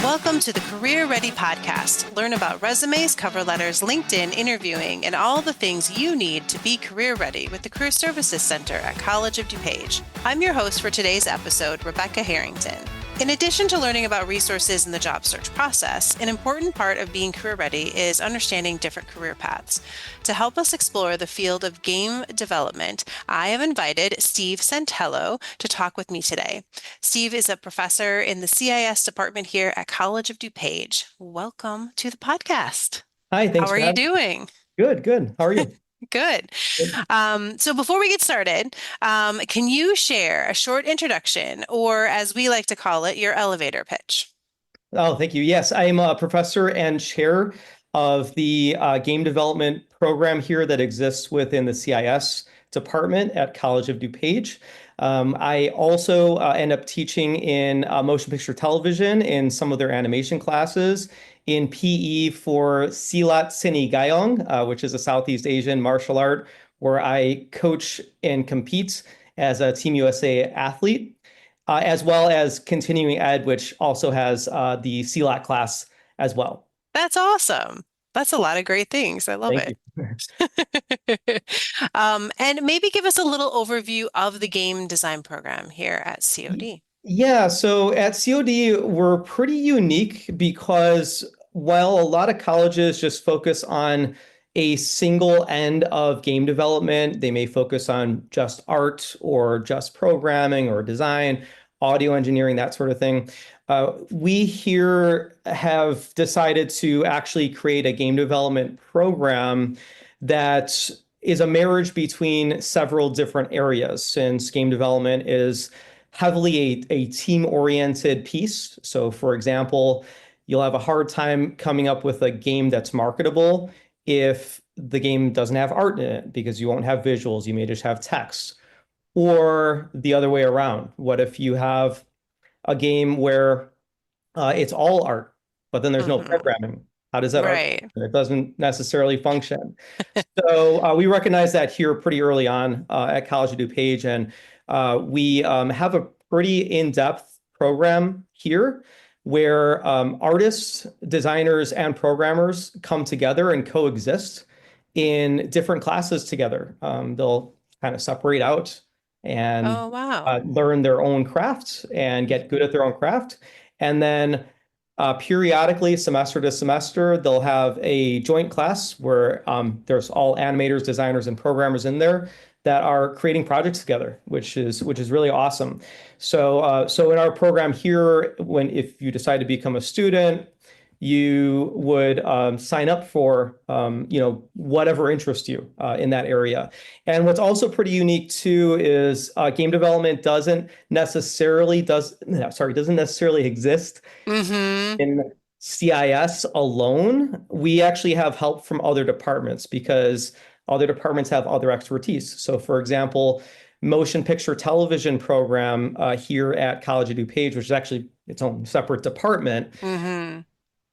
Welcome to the Career Ready Podcast. Learn about resumes, cover letters, LinkedIn, interviewing, and all the things you need to be career ready with the Career Services Center at College of DuPage. I'm your host for today's episode, Rebecca Harrington. In addition to learning about resources in the job search process, an important part of being career ready is understanding different career paths. To help us explore the field of game development, I have invited Steve Santello to talk with me today. Steve is a professor in the CIS department here at College of DuPage. Welcome to the podcast. Hi, thanks How are for you having doing? me. Good. How are you? Good. Good. So before we get started, can you share a short introduction, or as we like to call it, your elevator pitch? Oh, thank you. Yes, I am a professor and chair of the game development program here that exists within the CIS department at College of DuPage. I also end up teaching in motion picture television in some of their animation classes, in PE for Silat Seni Gayong, which is a Southeast Asian martial art where I coach and compete as a Team USA athlete, as well as continuing ed, which also has the CLAT class as well. That's awesome. That's a lot of great things. I love Thank it. you. And maybe give us a little overview of the game design program here at COD. Yeah, so at COD, we're pretty unique because while a lot of colleges just focus on a single end of game development, they may focus on just art or just programming or design, audio engineering, that sort of thing. We here have decided to actually create a game development program that is a marriage between several different areas, since game development is heavily a team-oriented piece. So, for example, you'll have a hard time coming up with a game that's marketable if the game doesn't have art in it, because you won't have visuals, you may just have text. Or the other way around. What if you have a game where it's all art, but then there's no Hmm. programming? How does that art? Right. It doesn't necessarily function. So we recognize that here pretty early on at College of DuPage, and we have a pretty in-depth program here where artists, designers, and programmers come together and coexist in different classes together. They'll kind of separate out and Oh, wow. learn their own craft and get good at their own craft. And then periodically, semester to semester, they'll have a joint class where there's all animators, designers, and programmers in there that are creating projects together, which is really awesome. So in our program here, if you decide to become a student, you would sign up for whatever interests you in that area. And what's also pretty unique too is game development doesn't necessarily exist Hmm. in CIS alone. We actually have help from other departments because other departments have other expertise. So, for example, motion picture television program here at College of DuPage, which is actually its own separate department, Hmm.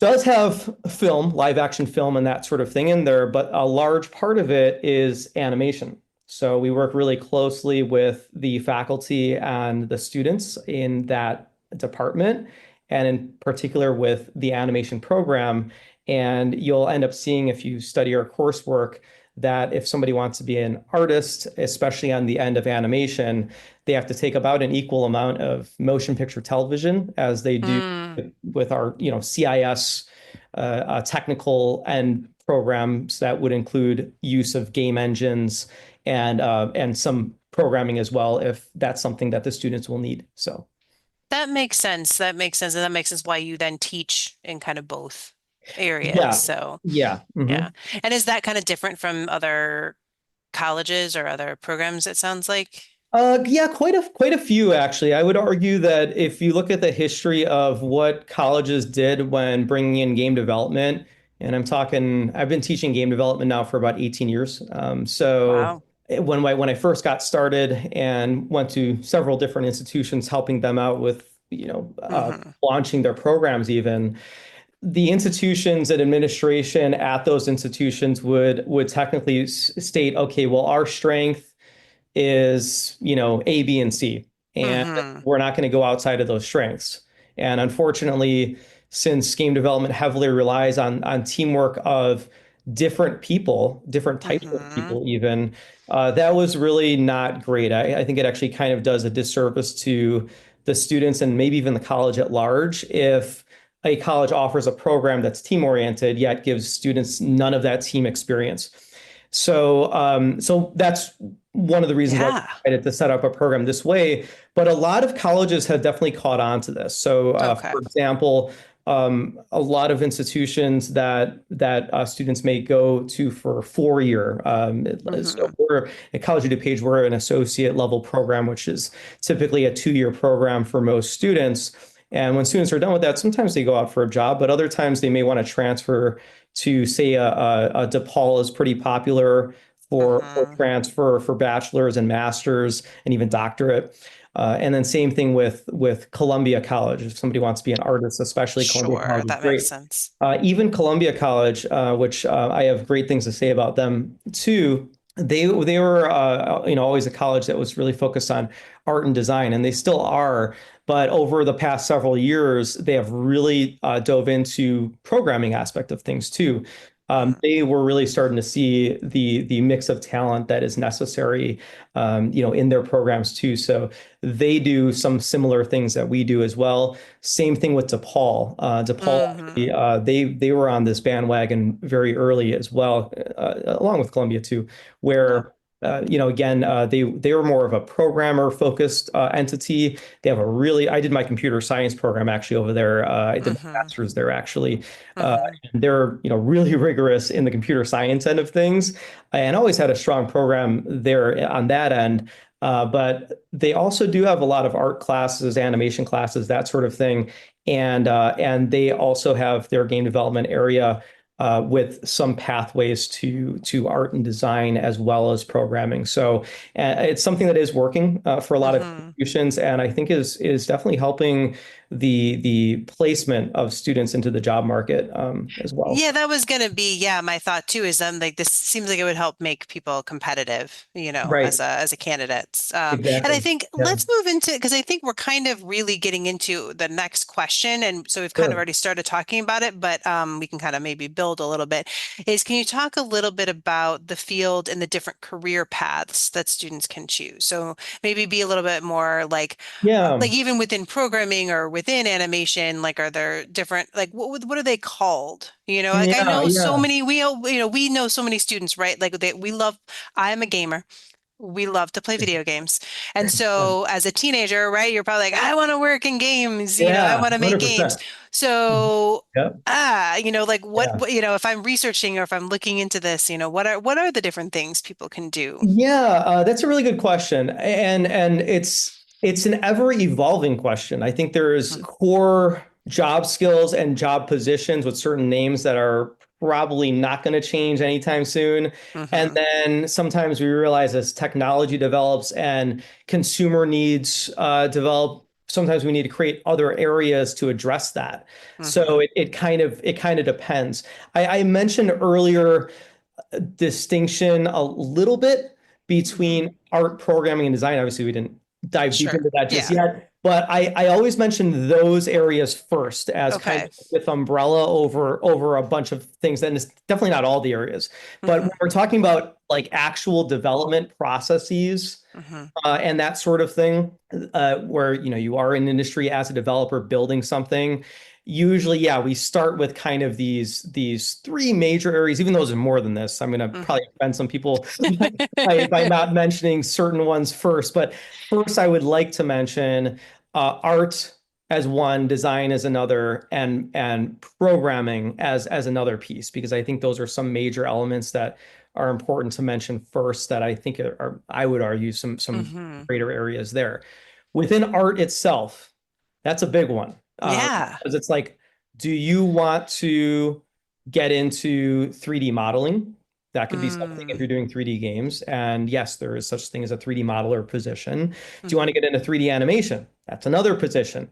does have film, live action film, and that sort of thing in there, but a large part of it is animation. So we work really closely with the faculty and the students in that department, and in particular with the animation program. And you'll end up seeing, if you study our coursework, that if somebody wants to be an artist, especially on the end of animation, they have to take about an equal amount of motion picture television as they do Mm. with our, CIS technical and programs that would include use of game engines and some programming as well, if that's something that the students will need. So That makes sense. That makes sense. And that makes sense why you then teach in kind of both areas. yeah, So, yeah. yeah. Mhm. And is that kind of different from other colleges or other programs, it sounds like? Yeah, quite a few actually. I would argue that if you look at the history of what colleges did when bringing in game development, and I've been teaching game development now for about 18 years. Wow. When I first got started and went to several different institutions helping them out with, Hmm. launching their programs even, the institutions and administration at those institutions would technically state, okay, well, our strength is, A, B, and C, and Hmm. we're not going to go outside of those strengths. And unfortunately, since game development heavily relies on teamwork of different people, different types of Mm-hmm. people even, that was really not great. I think it actually kind of does a disservice to the students and maybe even the college at large if a college offers a program that's team oriented, yet gives students none of that team experience. So that's one of the reasons why we Yeah. decided to set up a program this way. But a lot of colleges have definitely caught on to this. So, Okay. for example, a lot of institutions that students may go to for 4 year. So Mm-hmm. we're at College of DuPage, we're an associate level program, which is typically a 2 year program for most students. And when students are done with that, sometimes they go out for a job, but other times they may want to transfer to, say, a DePaul is pretty popular for Mm-hmm. transfer for bachelor's and master's and even doctorate. And then same thing with Columbia College. If somebody wants to be an artist, especially Columbia Sure, College is that makes great. sense. Even Columbia College, which I have great things to say about them too. They were always a college that was really focused on art and design, and they still are. But over the past several years, they have really dove into programming aspect of things too. Mm-hmm. They were really starting to see the mix of talent that is necessary, in their programs too. So they do some similar things that we do as well. Same thing with DePaul. DePaul, Mm-hmm. they were on this bandwagon very early as well, along with Columbia too, Yeah. where again, they were more of a programmer focused entity. They have a really, I did my computer science program actually over there. I did my Mm-hmm. master's there actually. Uh, Mm-hmm. they're really rigorous in the computer science end of things, and always had a strong program there on that end. But they also do have a lot of art classes, animation classes, that sort of thing, and they also have their game development area with some pathways to art and design as well as programming. So it's something that is working for a lot of Mm-hmm. institutions, and I think is definitely helping the placement of students into the job market as well. Yeah, that was gonna be, yeah, my thought too is like this seems like it would help make people competitive, Right. as a candidates. And I Exactly. think Yeah. let's move into because I think we're kind of really getting into the next question, and so we've kind of Sure. already started talking about it, but we can kind of maybe build a little bit. Can you talk a little bit about the field and the different career paths that students can choose? So maybe be a little bit more Yeah. like even within programming or within animation, like are there different like what are they called? Like I Yeah. know so Yeah. many we know so many students, right? Like we love I'm a gamer. We love to play video games. And Yeah. so as a teenager, right, you're probably like, I want to work in games, I Yeah. want to make games. 100%. So Yep. like Yeah. if I'm researching or if I'm looking into this, what are the different things people can do? Yeah, that's a really good question, and it's an ever evolving question. I think there's core job skills and job positions with certain names that are probably not going to change anytime soon. And Mm-hmm. then sometimes we realize as technology develops and consumer needs develop, sometimes we need to create other areas to address that. So Mm-hmm. it kind of depends. I mentioned earlier distinction a little bit Mm-hmm. between art programming and design. Obviously, we didn't dive deep Sure. into that just Yeah. yet, but I always mention those areas first as kind Okay. of with umbrella over a bunch of things. And it's definitely not all the areas, but when Mm-hmm. we're talking about like actual development processes Mm-hmm. and that sort of thing, where you are in industry as a developer building something. Usually, yeah, we start with kind of these three major areas. Even though there's more than this, I'm going to probably offend some people by not mentioning certain ones first. But first, I would like to mention art as one, design as another, and programming as another piece, because I think those are some major elements that are important to mention first that I think I would argue some Mm-hmm. greater areas there. Within art itself, that's a big one. Yeah. Because it's like, do you want to get into 3D modeling? That could be something if Mm. you're doing 3D games. And yes, there is such thing as a 3D modeler position. Do you want to Mm-hmm. get into 3D animation? That's another position.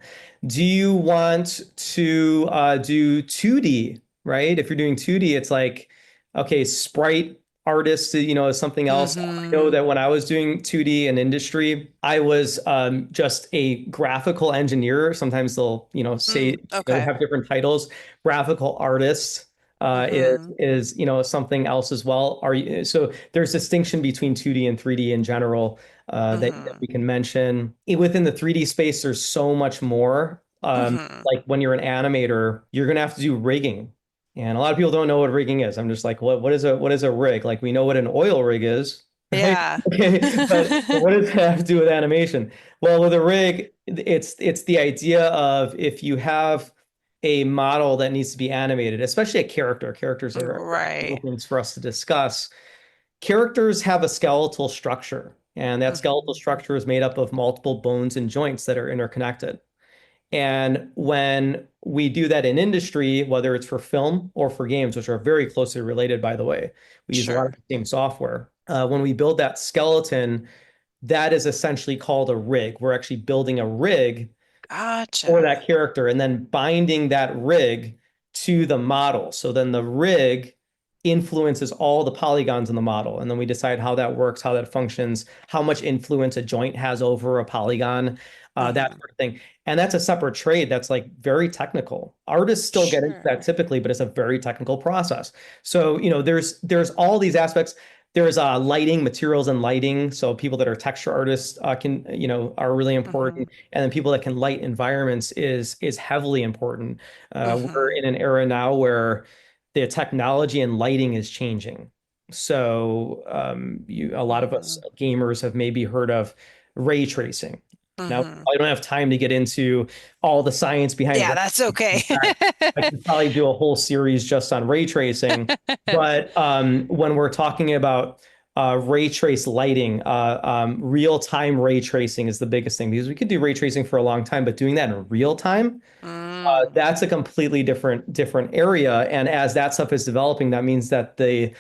Do you want to do 2D, right? If you're doing 2D, it's like, okay, sprite artist, is something else. I know Mm-hmm. that when I was doing 2D in industry, I was just a graphical engineer. Sometimes they'll, say, Okay. have different titles. Graphical artist Mm-hmm. is something else as well. So there's distinction between 2D and 3D in general that Mm-hmm. we can mention. Within the 3D space, there's so much more. Mm-hmm. Like when you're an animator, you're gonna have to do rigging. And a lot of people don't know what rigging is. I'm just like, what is a rig? Like we know what an oil rig is, right? Yeah. Okay, but what does that have to do with animation? Well, with a rig, it's the idea of if you have a model that needs to be animated, especially a character. Characters are Right. things for us to discuss. Characters have a skeletal structure, and that skeletal Mm-hmm. structure is made up of multiple bones and joints that are interconnected. And when we do that in industry, whether it's for film or for games, which are very closely related, by the way, we use a lot of Sure. the same software. When we build that skeleton, that is essentially called a rig. We're actually building a rig for Gotcha. that character and then binding that rig to the model. So then the rig influences all the polygons in the model. And then we decide how that works, how that functions, how much influence a joint has over a polygon, that Mm-hmm. sort of thing. And that's a separate trade that's like very technical. Artists still get into that Sure. typically, but it's a very technical process. So, there's all these aspects. There's lighting, materials and lighting. So people that are texture artists are really Mm-hmm. important. And then people that can light environments is heavily important. We're Mm-hmm. in an era now where the technology and lighting is changing. So a lot of us Mm-hmm. gamers have maybe heard of ray tracing. Now, Mm-hmm. I don't have time to get into all the science behind Yeah, ray that's tracing. In okay. fact, I could probably do a whole series just on ray tracing. But when we're talking about ray trace lighting, real-time ray tracing is the biggest thing because we could do ray tracing for a long time, but doing that in real time, Mm, that's a completely different area. And as that stuff is developing, that means that the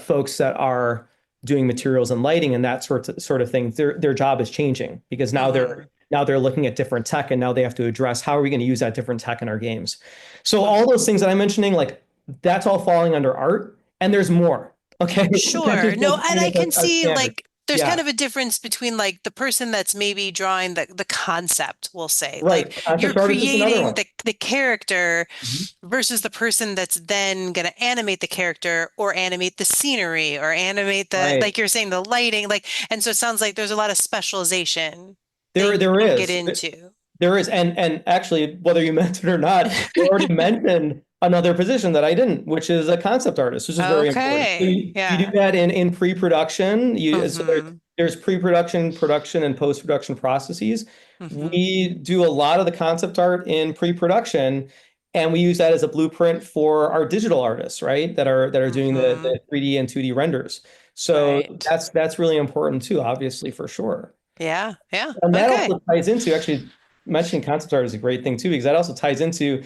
folks that are doing materials and lighting and that sort of thing, their job is changing because mm-hmm. now they're looking at different tech and now they have to address how are we going to use that different tech in our games. So all Mm-hmm. those things that I'm mentioning, like that's all falling under art, and there's more. Okay, that's Sure. just No, like and kind I of can a see standard. like there's kind Yeah, of a difference between like the person that's maybe drawing the concept, we'll say. right. Like you're Concept artist is another creating one. the character Mhm. versus the person that's then going to animate the character or animate the scenery or animate the Right. like you're saying the lighting like and so it sounds like there's a lot of specialization that There, you there can get is. into. There is, and actually, whether you meant it or not, you already mentioned another position that I didn't, which is a concept artist, which is very important. So Okay. you do Yeah. that in pre-production. So Mm-hmm. there's pre-production, production, and post-production processes. Mm-hmm. We do a lot of the concept art in pre-production, and we use that as a blueprint for our digital artists, right? That are doing Mm-hmm. the 3D and 2D renders. So Right. that's really important too, obviously, for sure. Yeah. Yeah. And that Okay. also ties into actually mentioning concept art is a great thing too, because that also ties into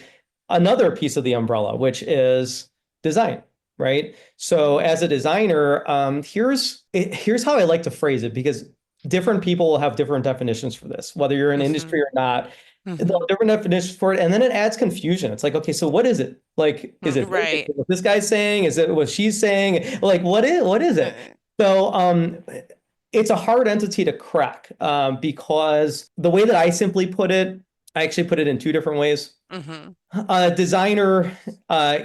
another piece of the umbrella, which is design, right? So as a designer, here's how I like to phrase it, because different people will have different definitions for this, whether you're in industry Mm-hmm. or not. They'll Mm-hmm. have different definitions for it, and then it adds confusion. It's like, okay, so what is it? Like, is it this? Is Right. it what this guy's saying? Is it what she's saying? Like, what is it? Uh, So, it's a hard entity to crack because the way that I simply put it, I actually put it in two different ways. Mm-hmm. A designer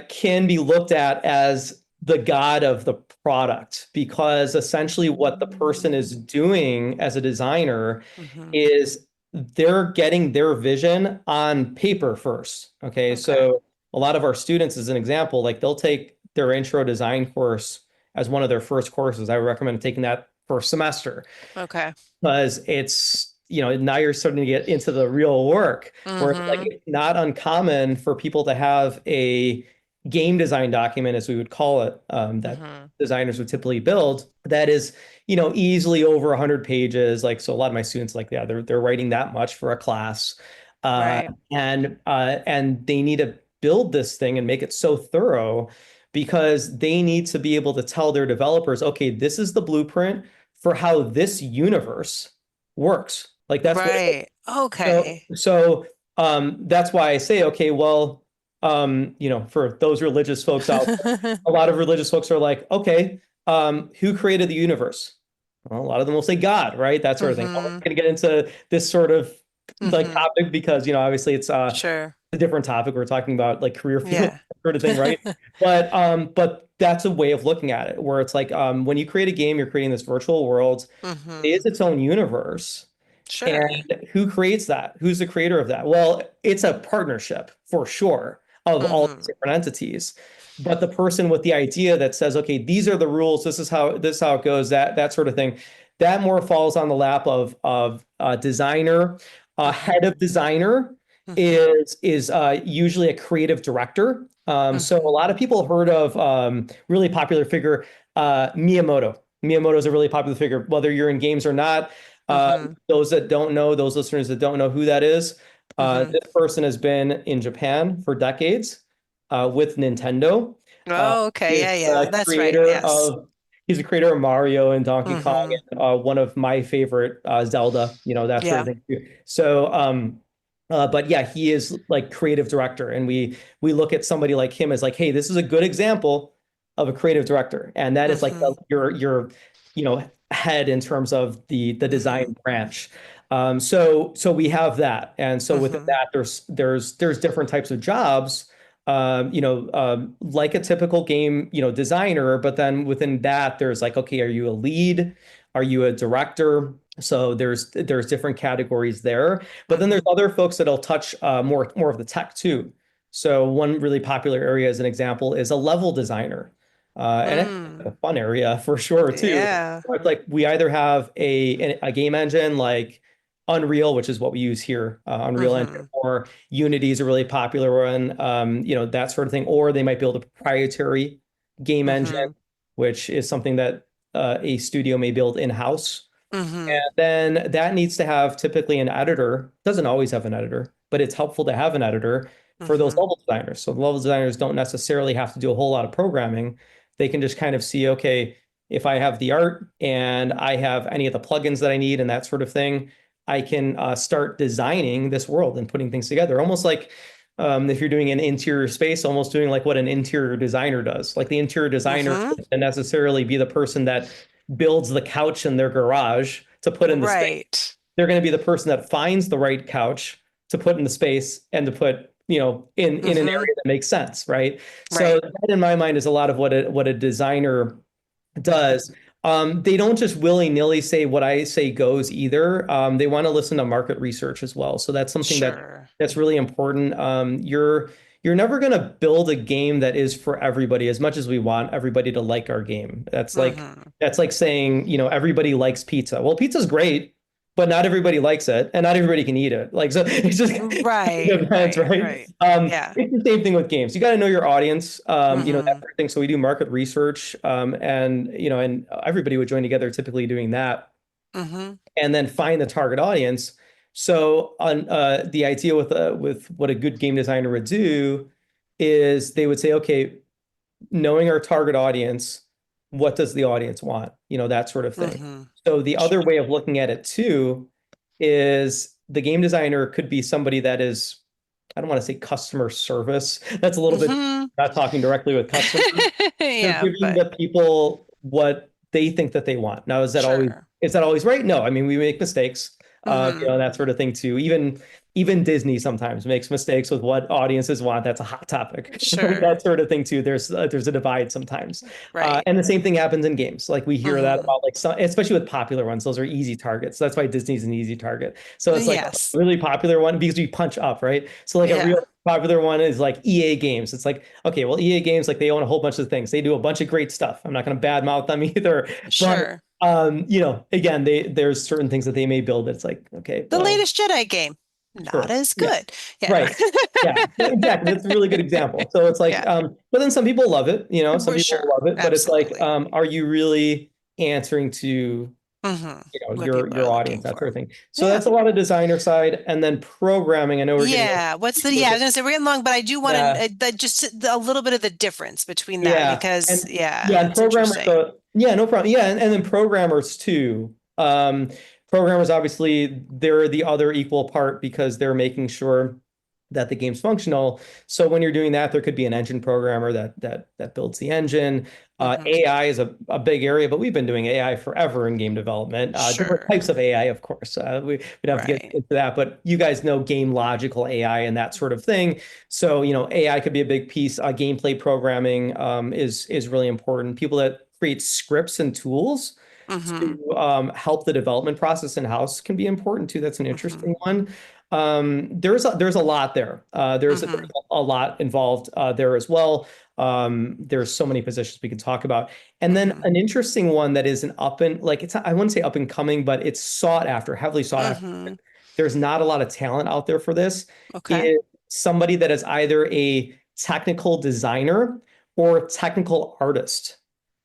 can be looked at as the god of the product because essentially what the person is doing as a designer Mm-hmm. is they're getting their vision on paper first. Okay, Okay. so a lot of our students, as an example, like they'll take their intro design course as one of their first courses. I would recommend taking that first semester Okay. because now you're starting to get into the real work where it's like Mm-hmm. it's not uncommon for people to have a game design document, as we would call it, that Mm-hmm. designers would typically build that is, easily over 100 pages. Like, so a lot of my students, like, yeah, they're writing that much for a class. Uh, Right. and they need to build this thing and make it so thorough because they need to be able to tell their developers, okay, this is the blueprint for how this universe works. Like that's what it is. Right. So, Okay. so that's why I say, okay, well, for those religious folks out there, a lot of religious folks are like, okay, who created the universe? Well, a lot of them will say God, right? That sort of thing. I'm not Mm-hmm. going to get into this sort of like Mm-hmm. topic because, obviously it's Sure. a different topic. We're talking about like career field Yeah. sort of thing, right? But that's a way of looking at it where it's like when you create a game, you're creating this virtual world. It Mm-hmm. is its own universe. Sure. And who creates that? Who's the creator of that? Well, it's a partnership for sure of all these Mm-hmm. different entities. But the person with the idea that says, okay, these are the rules, this is how it goes, that sort of thing, that more falls on the lap of designer. Head Mm-hmm. of designer Mm-hmm. is usually a creative director. So a Mm-hmm. lot of people heard of really popular figure Miyamoto. Miyamoto is a really popular figure, whether you're in games or not. Uh, Mm-hmm. those that don't know, those listeners that don't know who that is, Mm-hmm. this person has been in Japan for decades with Nintendo. Uh, Oh, he okay. is Yeah, yeah. the That's right. creator Yes. of he's the creator of Mario and Donkey Kong Mm-hmm. and one of my favorite Zelda, that sort of Yeah. thing too. So, but yeah, he is like creative director, and we look at somebody like him as like, hey, this is a good example of a creative director, and that is like Mm-hmm. your head in terms of the Mm-hmm. design branch. So we have that, and so within Mm-hmm. that, there's different types of jobs, like a typical game, designer. But then within that, there's like, okay, are you a lead? Are you a director? So there's different categories there. But then there's Mm-hmm. other folks that'll touch more of the tech too. So one really popular area, as an example, is a level designer, and it's Mm. a fun area for sure too. Yeah. It's like we either have a game engine like Unreal, which is what we use here, Unreal Engine, Mm-hmm. or Unity is a really popular one, that sort of thing. Or they might build a proprietary game engine, Mm-hmm. which is something that a studio may build in-house. Mm-hmm. And then that needs to have typically an editor. Doesn't always have an editor, but it's helpful to have an editor for those Mm-hmm. level designers. So the level designers don't necessarily have to do a whole lot of programming. They can just kind of see, okay, if I have the art and I have any of the plugins that I need and that sort of thing, I can start designing this world and putting things together. Almost like if you're doing an interior space, almost doing like what an interior designer does. Like the interior designer Mm-hmm. doesn't necessarily be the person that builds the couch in their garage to put in the space. Right. They're going to be the person that finds the right couch to put in the space and to put, in an Mm-hmm. area that makes sense, right? So Right. that in my mind is a lot of what a designer does. They don't just willy-nilly say what I say goes either. They want to listen to market research as well. So that's something Sure. that's really important. You're never going to build a game that is for everybody as much as we want everybody to like our game. Mm-hmm. That's like saying, everybody likes pizza. Well, pizza's great, but not everybody likes it, and not everybody can eat it. Like, so it's just Right. it depends, Right. right? Right. Yeah. It's the same thing with games. You got to know your audience, that Mm-hmm. sort of thing. So we do market research, and everybody would join together, typically doing that, Mm-hmm. and then find the target audience. So on the idea with what a good game designer would do is they would say, okay, knowing our target audience, what does the audience want? That sort of thing. Mm-hmm. So the other Sure. way of looking at it too is the game designer could be somebody that is, I don't want to say customer service. That's a little bit Mm-hmm. not talking directly with customers. They're Yeah, giving but the people what they think that they want. Now, sure. is that always right? No. I mean, we make mistakes, Mm-hmm. that sort of thing too. Even Disney sometimes makes mistakes with what audiences want. That's a hot topic. Sure. That sort of thing too. There's a divide sometimes, Right. and the same thing happens in games. Like we hear that Mm-hmm. about like some, especially with popular ones. Those are easy targets. That's why Disney's an easy target. So it's like a Yes. really popular one because we punch up, right? So like a real Yeah. popular one is like EA Games. It's like, okay, well, EA Games, like they own a whole bunch of things. They do a bunch of great stuff. I'm not going to badmouth them either. But Sure. again, there's certain things that they may build that's like, okay, The well, latest Jedi game, not sure. as Yeah. good. Yeah. Right. Yeah, exactly. That's a really good example. So it's like, Yeah. but then some people love it, some For people sure. love it, but it's like, Absolutely. are you really answering to Mm-hmm. What your people are audience, looking that sort for. of thing. So Yeah. that's a lot of designer side, and then programming. I know we're getting Yeah. What's the, a yeah, I was bit, gonna say we're getting long, but I do want yeah, to just a little bit of the difference between that yeah, because and yeah, yeah, and it's programmers. interesting. So yeah, no problem. Yeah, and then programmers too. Programmers obviously they're the other equal part because they're making sure that the game's functional. So when you're doing that, there could be an engine programmer that builds the engine. Mm-hmm. AI is a big area, but we've been doing AI forever in game development. Different Sure. types of AI, of course. We'd have to get Right. into that, but you guys know game logical AI and that sort of thing. So, AI could be a big piece. Gameplay programming is really important. People that create scripts and tools Mm-hmm. to help the development process in-house can be important too. That's an Mm-hmm. interesting one. There's a lot there. There's Mm-hmm. a lot involved there as well. There's so many positions we can talk about. And then Mm-hmm. an interesting one that is an up and like it's I wouldn't say up and coming, but it's sought after, heavily sought after. Mm-hmm. There's not a lot of talent out there for this. Okay. Is somebody that is either a technical designer or technical artist.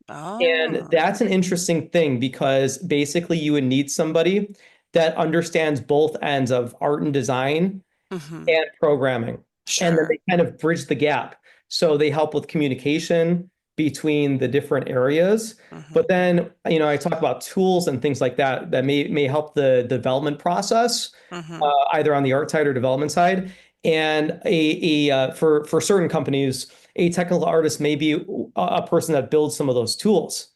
And Oh. that's an interesting thing because basically you would need somebody that understands both ends of art and design Mm-hmm. and programming. And then Sure. they kind of bridge the gap. So they help with communication between the different areas. Mm-hmm. But then, I talk about tools and things like that that may help the development process, Mm-hmm. either on the art side or development side. And for certain companies, a technical artist may be a person that builds some of those tools,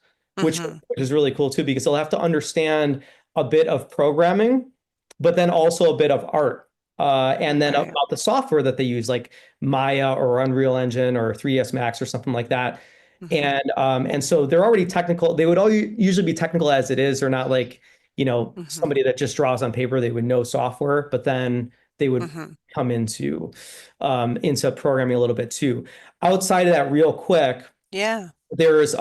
which Mm-hmm. which is really cool too, because they'll have to understand a bit of programming, but then also a bit of art. And then Right. about the software that they use, like Maya or Unreal Engine or 3ds Max or something like that. Mm-hmm. And so they're already technical. They would all usually be technical as it is. They're not like, Mm-hmm. somebody that just draws on paper. They would know software, but then they would Mm-hmm. come into programming a little bit too. Outside of that, real quick, Yeah. there's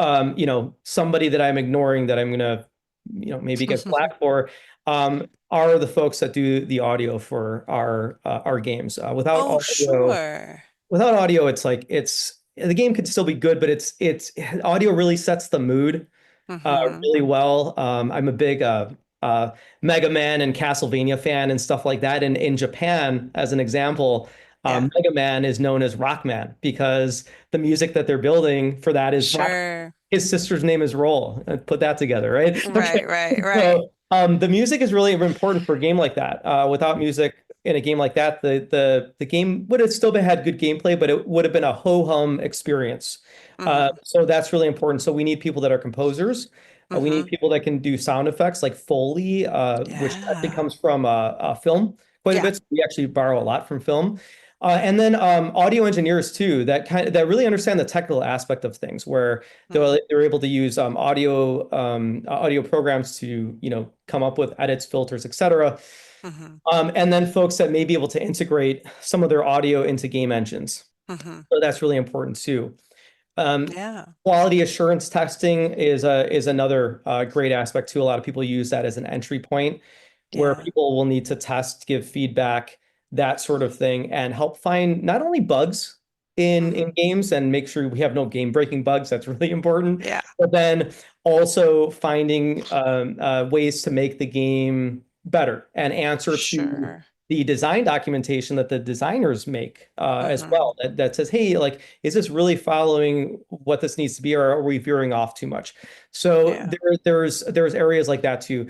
somebody that I'm ignoring that I'm gonna maybe get flack for, are the folks that do the audio for our games. Oh, sure. Without audio, it's like the game could still be good, but it's audio really sets the mood Mm-hmm. really well. I'm a big Mega Man and Castlevania fan and stuff like that. And in Japan, as an example, Yeah. Mega Man is known as Rockman because the music that they're building for that is rock. Sure. His sister's name is Roll. Put that together, right? Okay. Right, right, right. So the music is really important for a game like that. Without music in a game like that, the game would have still been had good gameplay, but it would have been a ho-hum experience. Mm-hmm. So that's really important. So we need people that are composers. We need Mm-hmm. people that can do sound effects like Foley, which actually Yeah. comes from film quite a Yeah. bit. So we actually borrow a lot from film. And then audio engineers too, that really understand the technical aspect of things, where Mm-hmm. they're able to use audio programs to come up with edits, filters, etc. Mm-hmm. And then folks that may be able to integrate some of their audio into game engines. Mm-hmm. So that's really important too. Um, Yeah. Quality assurance testing is another great aspect too. A lot of people use that as an entry point where Yeah. people will need to test, give feedback, that sort of thing, and help find not only bugs in Mm-hmm. games and make sure we have no game breaking bugs. That's really important. Yeah. But then also finding ways to make the game better and answer to Sure. the design documentation that the designers make as Mm-hmm. well that says, hey, like, is this really following what this needs to be, or are we veering off too much? So Yeah. there's areas like that too.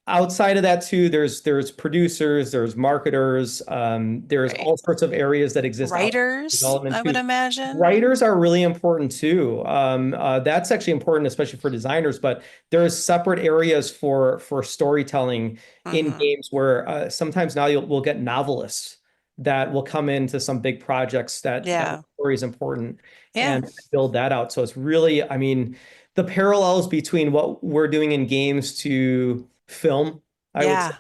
Outside of that too, there's producers, there's marketers, there's Right. all sorts of areas that exist outside of Writers, development I would too. imagine. Writers are really important too. That's actually important, especially for designers, but there's separate areas for storytelling in Mm-hmm. games where sometimes now we'll get novelists that will come into some big projects that Yeah. story is important Yeah. and build that out. So it's really, I mean, the parallels between what we're doing in games to film, I would say,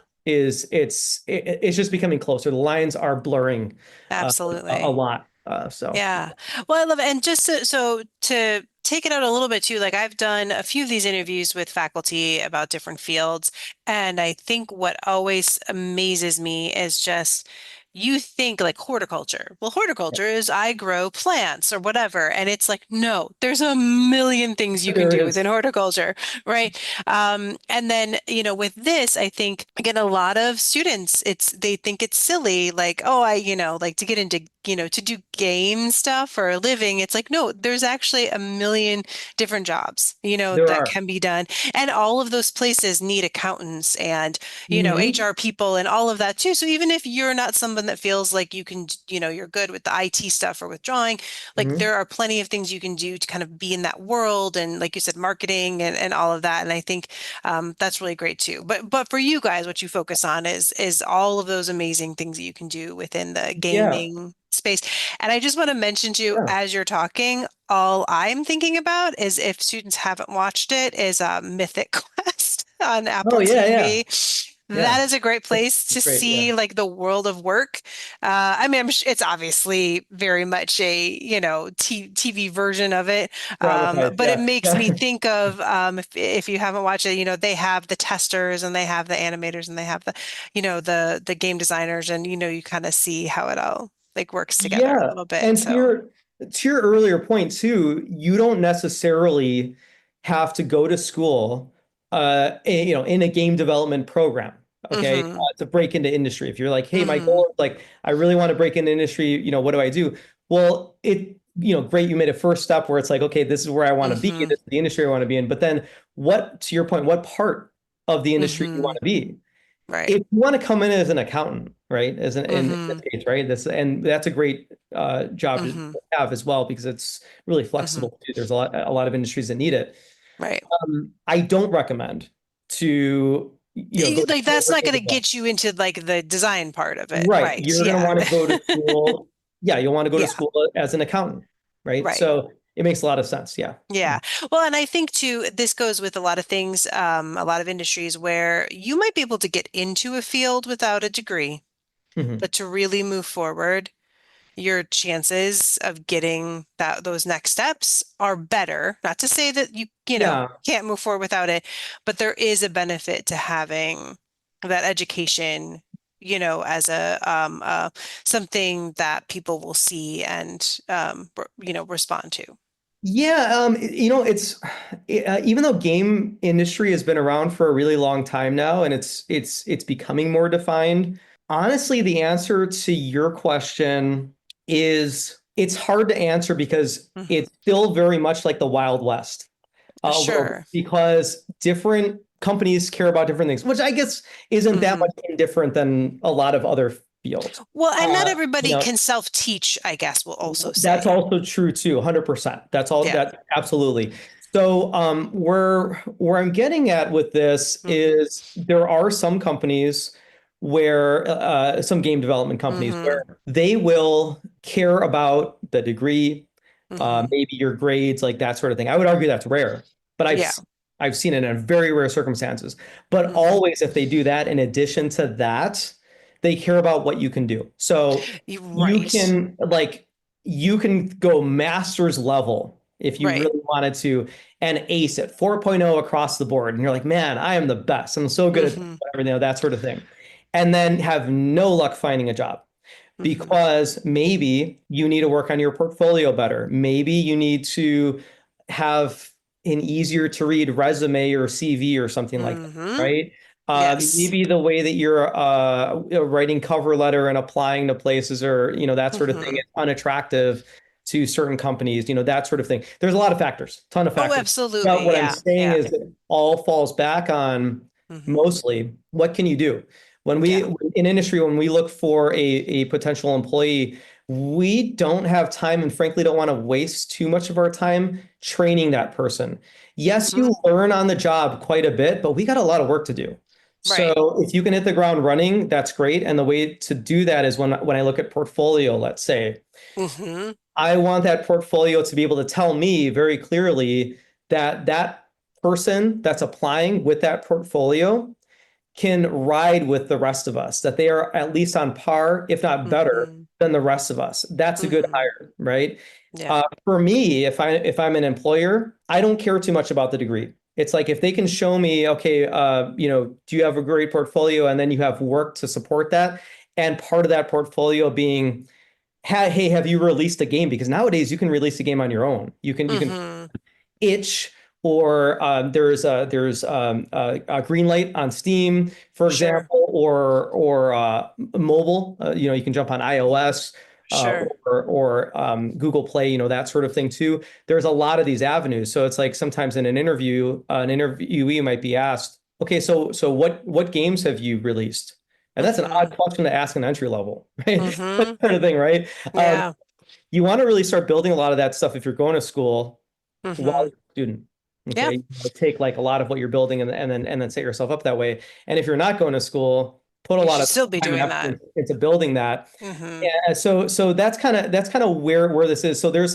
Yeah. it's just becoming closer. The lines are blurring a Absolutely. lot. So Yeah. Well, I love it. And just so to take it out a little bit too, like I've done a few of these interviews with faculty about different fields. And I think what always amazes me is just you think like horticulture. Well, horticulture is I grow plants or whatever. And it's like, no, there's a million things you can there do is. within horticulture, right? And then, with this, I think again, a lot of students, they think it's silly, like, oh, like to get into, to do game stuff for a living. It's like, no, there's actually a million different jobs, There that are. can be done. And all of those places need accountants and, Mhm. HR people and all of that too. So even if you're not someone that feels like you can, you're good with the IT stuff or with drawing, like Mhm. there are plenty of things you can do to kind of be in that world. And like you said, marketing and all of that. And I think that's really great too. But for you guys, what you focus on is all of those amazing things that you can do within the Yeah. gaming space. And I just want to mention to you, Yeah. as you're talking, all I'm thinking about is, if students haven't watched it, is Mythic Quest on Oh, Apple yeah, yeah. TV. That Yeah. is a great place to Great. Yeah. see like the world of work. I mean, it's obviously very much a, TV version of it. Dramatized. But it Yeah. makes me Yeah. think of, if you haven't watched it, they have the testers and they have the animators and they have the, the game designers, and, you kind of see how it all like works together a Yeah. little bit. And So, to your earlier point too, you don't necessarily have to go to school in a game development program, okay, hmm to break into industry. If you're like, hey, my hmm goal is like I really want to break into industry, what do I do? Well, great, you made a first step where it's like, okay, this is where I want to be, hmm this is the industry I want to be in. But then to your point, what part of the industry do you want hmm to be? Right. If you want to come in as an accountant, right, in this hmm case, right, and that's a great job to hmm have as well because it's really hmm flexible too. There's a lot of industries that need it. Right. I don't recommend to go Like that's not to going to get you into like the design part of it. right. Right. You're going to Yeah. want to go to school. Yeah, you'll want to go to Yeah. school as an accountant, right? Right. So it makes a lot of sense. Yeah. Yeah. Well, and I think too, this goes with a lot of things, a lot of industries where you might be able to get into a field without a degree, Mhm. but to really move forward, your chances of getting those next steps are better. Not to say that you Yeah. can't move forward without it, but there is a benefit to having that education, as something that people will see and respond to. Yeah, even though game industry has been around for a really long time now, and it's becoming more defined. Honestly, the answer to your question is it's hard to answer because hmm it's still very much like the Wild West a little bit, Sure. because different companies care about different things, which I guess isn't that hmm much indifferent than a lot of other fields. Well, and not You everybody know, can self-teach, I guess we'll also that's say. also true too, 100%. That's all Yeah. that absolutely. So where I'm getting at with this hmm is there are some companies where some game development companies hmm where they will care about the degree, hmm maybe your grades, like that sort of thing. I would argue that's rare, but Yeah. I've seen it in very rare circumstances. But hmm always, if they do that, in addition to that, they care about what you can do. So you Right. can like you can go master's level if you Right. really wanted to and ace it 4.0 across the board. And you're like, man, I am the best. I'm so good at hmm whatever, that sort of thing. And then have no luck finding a job hmm because maybe you need to work on your portfolio better. Maybe you need to have an easier to read resume or CV or something like that, hmm right? Yes. Maybe the way that you're writing cover letter and applying to places or that sort of thing hmm is unattractive to certain companies, that sort of thing. There's a lot of factors, ton of Oh, factors. But absolutely. what I'm Yeah. saying Yeah. is it all falls back on hmm mostly what can you do? Yeah. In industry, when we look for a potential employee, we don't have time and frankly don't want to waste too much of our time training that person. Yes, hmm you learn on the job quite a bit, but we got a lot of work to do. So Right. if you can hit the ground running, that's great. And the way to do that is when I look at portfolio, let's say, hmm I want that portfolio to be able to tell me very clearly that that person that's applying with that portfolio can ride with the rest of us, that they are at least on par, if not better, hmm than the rest of us. That's a good hmm hire, right? Yeah. For me, if I'm an employer, I don't care too much about the degree. It's like if they can show me, okay, do you have a great portfolio, and then you have work to support that, and part of that portfolio being, hey, have you released a game? Because nowadays you can release a game on your own. You can hmm itch or there's a green light on Steam, for Sure. example, or mobile. You can jump on iOS Sure. or Google Play, that sort of thing too. There's a lot of these avenues. So it's like sometimes in an interview, an interviewee might be asked, okay, so what games have you released? And that's an odd Mm-hmm. question to ask an entry level, right? That Mm-hmm. kind of thing, right? Um, Yeah. you want to really start building a lot of that stuff if you're going to school while Mm-hmm. you're a student. Yeah. Okay, take like a lot of what you're building and then set yourself up that way. And if you're not going to school, put a You lot should of still be time and doing that. effort into building that. Mm-hmm. Yeah, so that's kind of where this is. So there's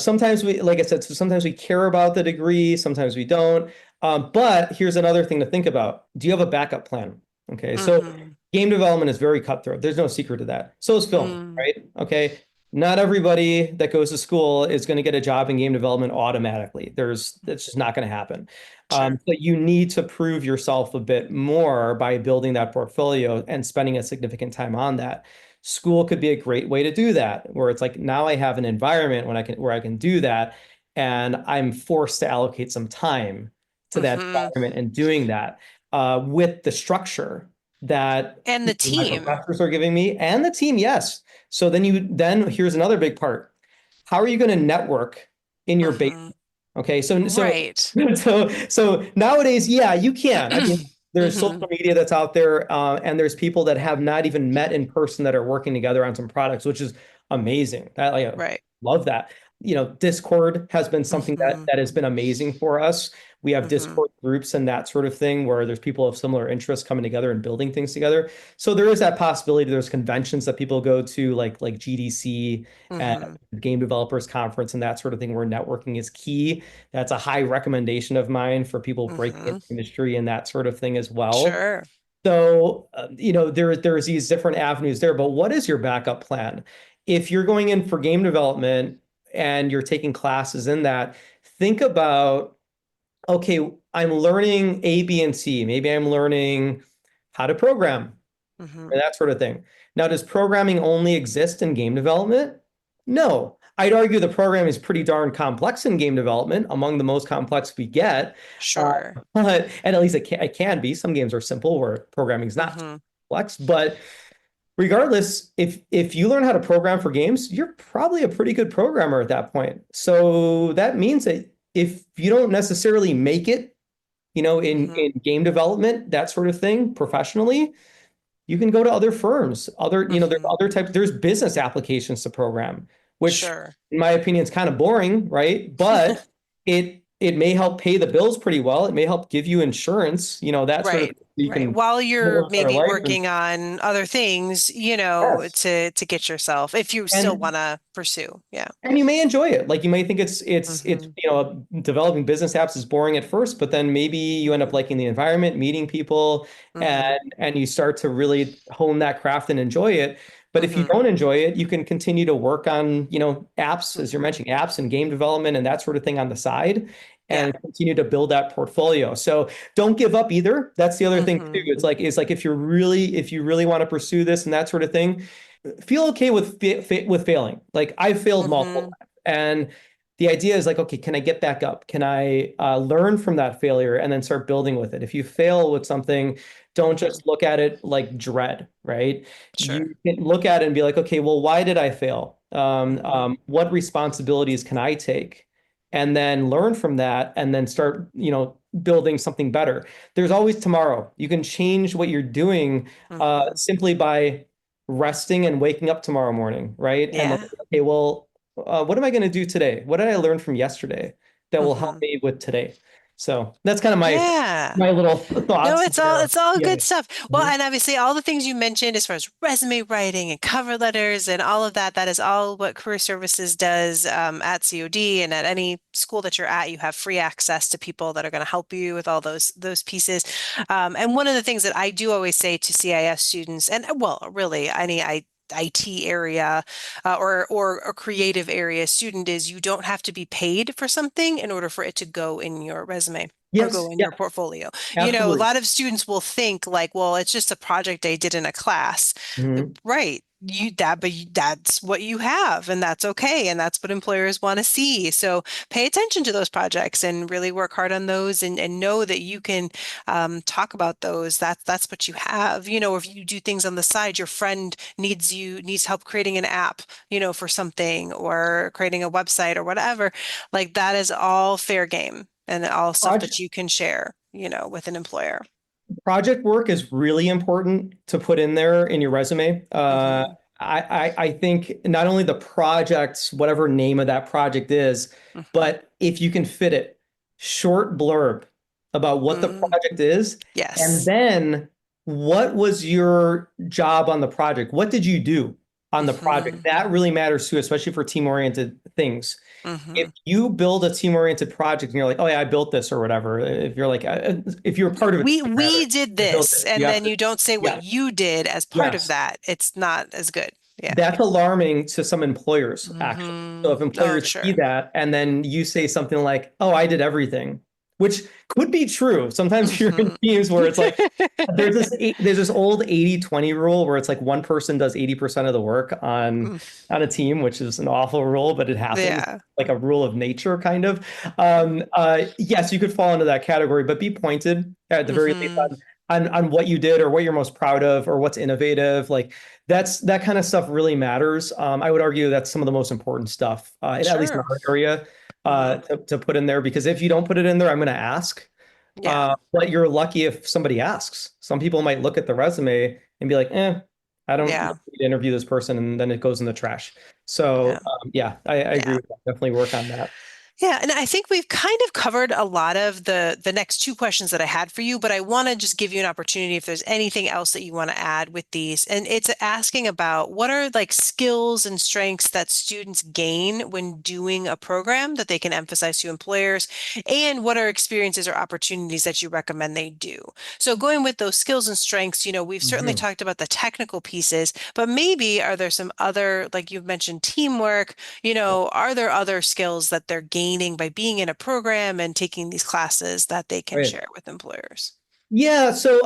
sometimes we, like I said, so sometimes we care about the degree, sometimes we don't. But here's another thing to think about. Do you have a backup plan? Okay, so Mm-hmm. game development is very cutthroat. There's no secret to that. So is film, Mm. right? Okay. Not everybody that goes to school is going to get a job in game development automatically. That's just not going to happen. Sure. So you need to prove yourself a bit more by building that portfolio and spending a significant time on that. School could be a great way to do that, where it's like now I have an environment where I can do that, and I'm forced to allocate some time to that Mm-hmm. environment and doing that with the structure that And the my team. professors are giving me and the team. Yes. So then here's another big part. How are you going to network in your base? Mm-hmm. Okay, so Right. so nowadays, yeah, you can. I mean, there's Mm-hmm. social media that's out there, and there's people that have not even met in person that are working together on some products, which is amazing. I Right. love that. Discord has been something that Mm-hmm. that has been amazing for us. We have Mm-hmm. Discord groups and that sort of thing where there's people of similar interests coming together and building things together. So there is that possibility. There's conventions that people go to, like GDC and Mm-hmm. Game Developers Conference and that sort of thing, where networking is key. That's a high recommendation of mine for people breaking Mm-hmm. into the industry and that sort of thing as well. Sure. So, there's these different avenues there, but what is your backup plan? If you're going in for game development and you're taking classes in that, think about, okay, I'm learning A, B, and C. Maybe I'm learning how to program Mm-hmm. or that sort of thing. Now, does programming only exist in game development? No. I'd argue the program is pretty darn complex in game development, among the most complex we get. Uh, Sure. but and at least it can be. Some games are simple where programming is not Mm-hmm. complex. But regardless, if you learn how to program for games, you're probably a pretty good programmer at that point. So that means that if you don't necessarily make it, Mm-hmm. in game development, that sort of thing professionally, you can go to other firms, there's Mm-hmm. other types, there's business applications to program, which Sure. in my opinion is kind of boring, right? But it may help pay the bills pretty well. It may help give you insurance, that sort of Right. thing. You Right. can While live you're a better maybe life and working on other things, yes. to get yourself, if you still And want to pursue. Yeah. And you may enjoy it. Like you may think it's Mm-hmm. developing business apps is boring at first, but then maybe you end up liking the environment, meeting people, Mm-hmm. and you start to really hone that craft and enjoy it. But if you Mm-hmm. don't enjoy it, you can continue to work on, apps, as you're Mm-hmm. mentioning, apps and game development and that sort of thing on the side Yeah. and continue to build that portfolio. So don't give up either. That's the other thing too. Mm-hmm. It's like if you really want to pursue this and that sort of thing, feel okay with failing. Like I've failed multiple Mm-hmm. times, and the idea is like, okay, can I get back up? Can I learn from that failure and then start building with it? If you fail with something, don't Mm-hmm. just look at it like dread, right? Sure. You can look at it and be like, okay, well, why did I fail? Mm-hmm. What responsibilities can I take? And then learn from that, and then start, building something better. There's always tomorrow. You can change what you're doing Mm-hmm. simply by resting and waking up tomorrow morning, right? And then, Yeah. okay, well, what am I going to do today? What did I learn from yesterday that will help Mm-hmm. me with today? So that's kind of my Yeah. my little No, thoughts it's there. all Yeah. good stuff. Well, Mhm. and obviously all the things you mentioned as far as resume writing and cover letters and all of that, that is all what Career Services does at COD and at any school that you're at. You have free access to people that are going to help you with all those pieces. And one of the things that I do always say to CIS students, and well, really any IT area or a creative area student is you don't have to be paid for something in order for it to go in your resume or go Yes, in yeah, your portfolio. A absolutely. lot of students will think like, well, it's just a project I did in a class. Mhm. Right. That's what you have, and that's okay. And that's what employers want to see. So pay attention to those projects and really work hard on those and know that you can talk about those. That's what you have. If you do things on the side, your friend needs help creating an app, for something or creating a website or whatever. Like that is all fair game and all stuff Proj- that you can share, with an employer. Project work is really important to put in there in your resume. Mm-hmm. I think not only the projects, whatever name of that project is, Mm-hmm. but if you can fit it, short blurb about what the Mm, project is, and yes. then what was your job on the project? What did you do on the project? Mm-hmm. That really matters too, especially for team-oriented things. If Mm-hmm. you build a team-oriented project and you're like, oh yeah, I built this or whatever, if you're like, if you're part of it, We doesn't matter. we did I built this, it. You and have then to, you don't say what yeah, you did as part of yes. that. It's not as good. Yeah. That's alarming to some employers, actually. So Mm-hmm. if Oh, employers see sure. that and then you say something like, oh, I did everything, which could be true. Sometimes you're in Mm-hmm. teams where it's like, there's this old 80-20 rule where it's like one person does 80% of the work on a team, which is an awful rule, but it happens. Yeah. Like a rule of nature, kind of. Yes, you could fall into that category, but be pointed at the very least Mm-hmm. on what you did or what you're most proud of or what's innovative. Like that kind of stuff really matters. I would argue that's some of the most important stuff, at least in Sure. our area, Mm-hmm. to put in there. Because if you don't put it in there, I'm going to ask. Yeah. But you're lucky if somebody asks. Some people might look at the resume and be like, I don't Yeah. need to interview this person, and then it goes in the trash. So Yeah. yeah, I agree Yeah. with that. Definitely work on that. Yeah, and I think we've kind of covered a lot of the next two questions that I had for you, but I want to just give you an opportunity if there's anything else that you want to add with these. And it's asking about what are like skills and strengths that students gain when doing a program that they can emphasize to employers, and what are experiences or opportunities that you recommend they do. So going with those skills and strengths, we've certainly Mhm. talked about the technical pieces, but maybe are there some other, like you've mentioned, teamwork, are there other skills that they're gaining by being in a program and taking these classes that they can Right. share with employers? Yeah, so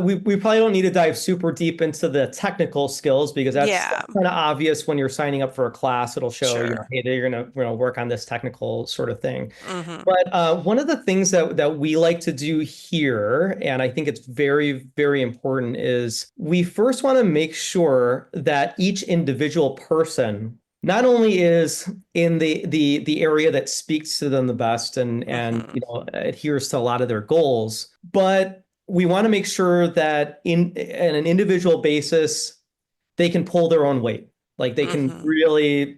we probably don't need to dive super deep into the technical skills because that's Yeah, kind of obvious when you're signing up for a class. It'll show, sure. hey, you're gonna work on this technical sort of thing. Hmm. But one of the things that we like to do here, and I think it's very, very important, is we first want to make sure that each individual person not only is in the area that speaks to them the best and Hmm. adheres to a lot of their goals, but we want to make sure that in an individual basis they can pull their own weight. Like they can Hmm. really,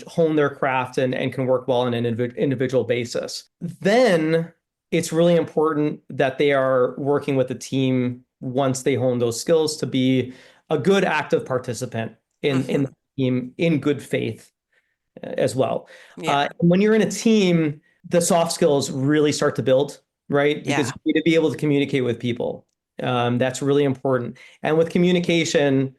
hone their craft and can work well on an individual basis. Then it's really important that they are working with the team once they hone those skills to be a good active participant in the Hmm. team in good faith as well. Yeah, When you're in a team, the soft skills really start to build, right? Because yeah. you need to be able to communicate with people. That's really important. And with communication,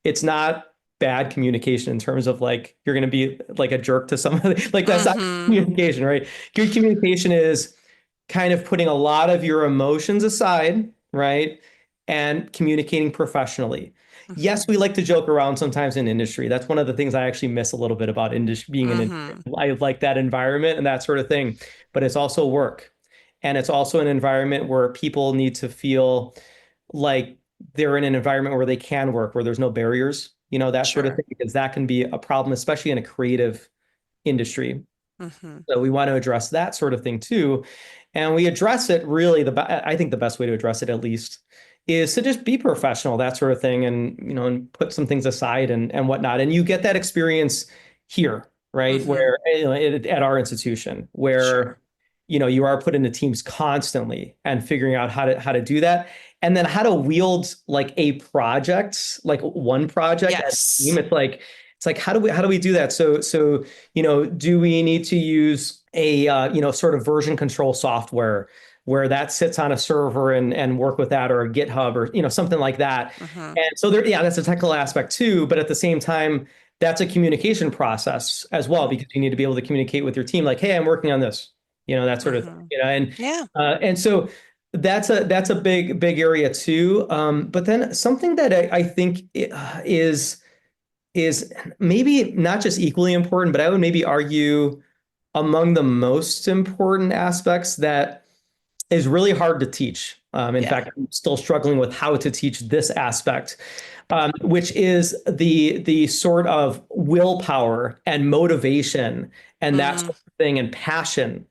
it's not bad communication in terms of like you're going to be like a jerk to somebody. Like that's not Hmm. communication, right? Good communication is kind of putting a lot of your emotions aside, right? And communicating professionally. Yes, Hmm. we like to joke around sometimes in industry. That's one of the things I actually miss a little bit about industry, being in industry. Hmm. I like that environment and that sort of thing, but it's also work. And it's also an environment where people need to feel like they're in an environment where they can work, where there's no barriers, that sort of Sure. thing, because that can be a problem, especially in a creative industry. Hmm. So we want to address that sort of thing too. And we address it really I think the best way to address it at least is to just be professional, that sort of thing, and put some things aside and whatnot. And you get that experience here, right? Hmm. Where at our institution, Sure. where you are put into teams constantly and figuring out how to do that. And then how to wield like a project, like one project as a team. Yes. It's like how do we do that? So do we need to use a sort of version control software where that sits on a server and work with that, or a GitHub, or something like that? Hmm. And so there, yeah, that's a technical aspect too, but at the same time, that's a communication process as well, because you need to be able to communicate with your team, like, hey, I'm working on this, that sort of thing, Hmm. and Yeah. and so that's a big area too. But then something that I think is maybe not just equally important, but I would maybe argue among the most important aspects that is really hard to teach. In Yeah. fact, I'm still struggling with how to teach this aspect, which is the sort of willpower and motivation and that Mm. sort of thing and passion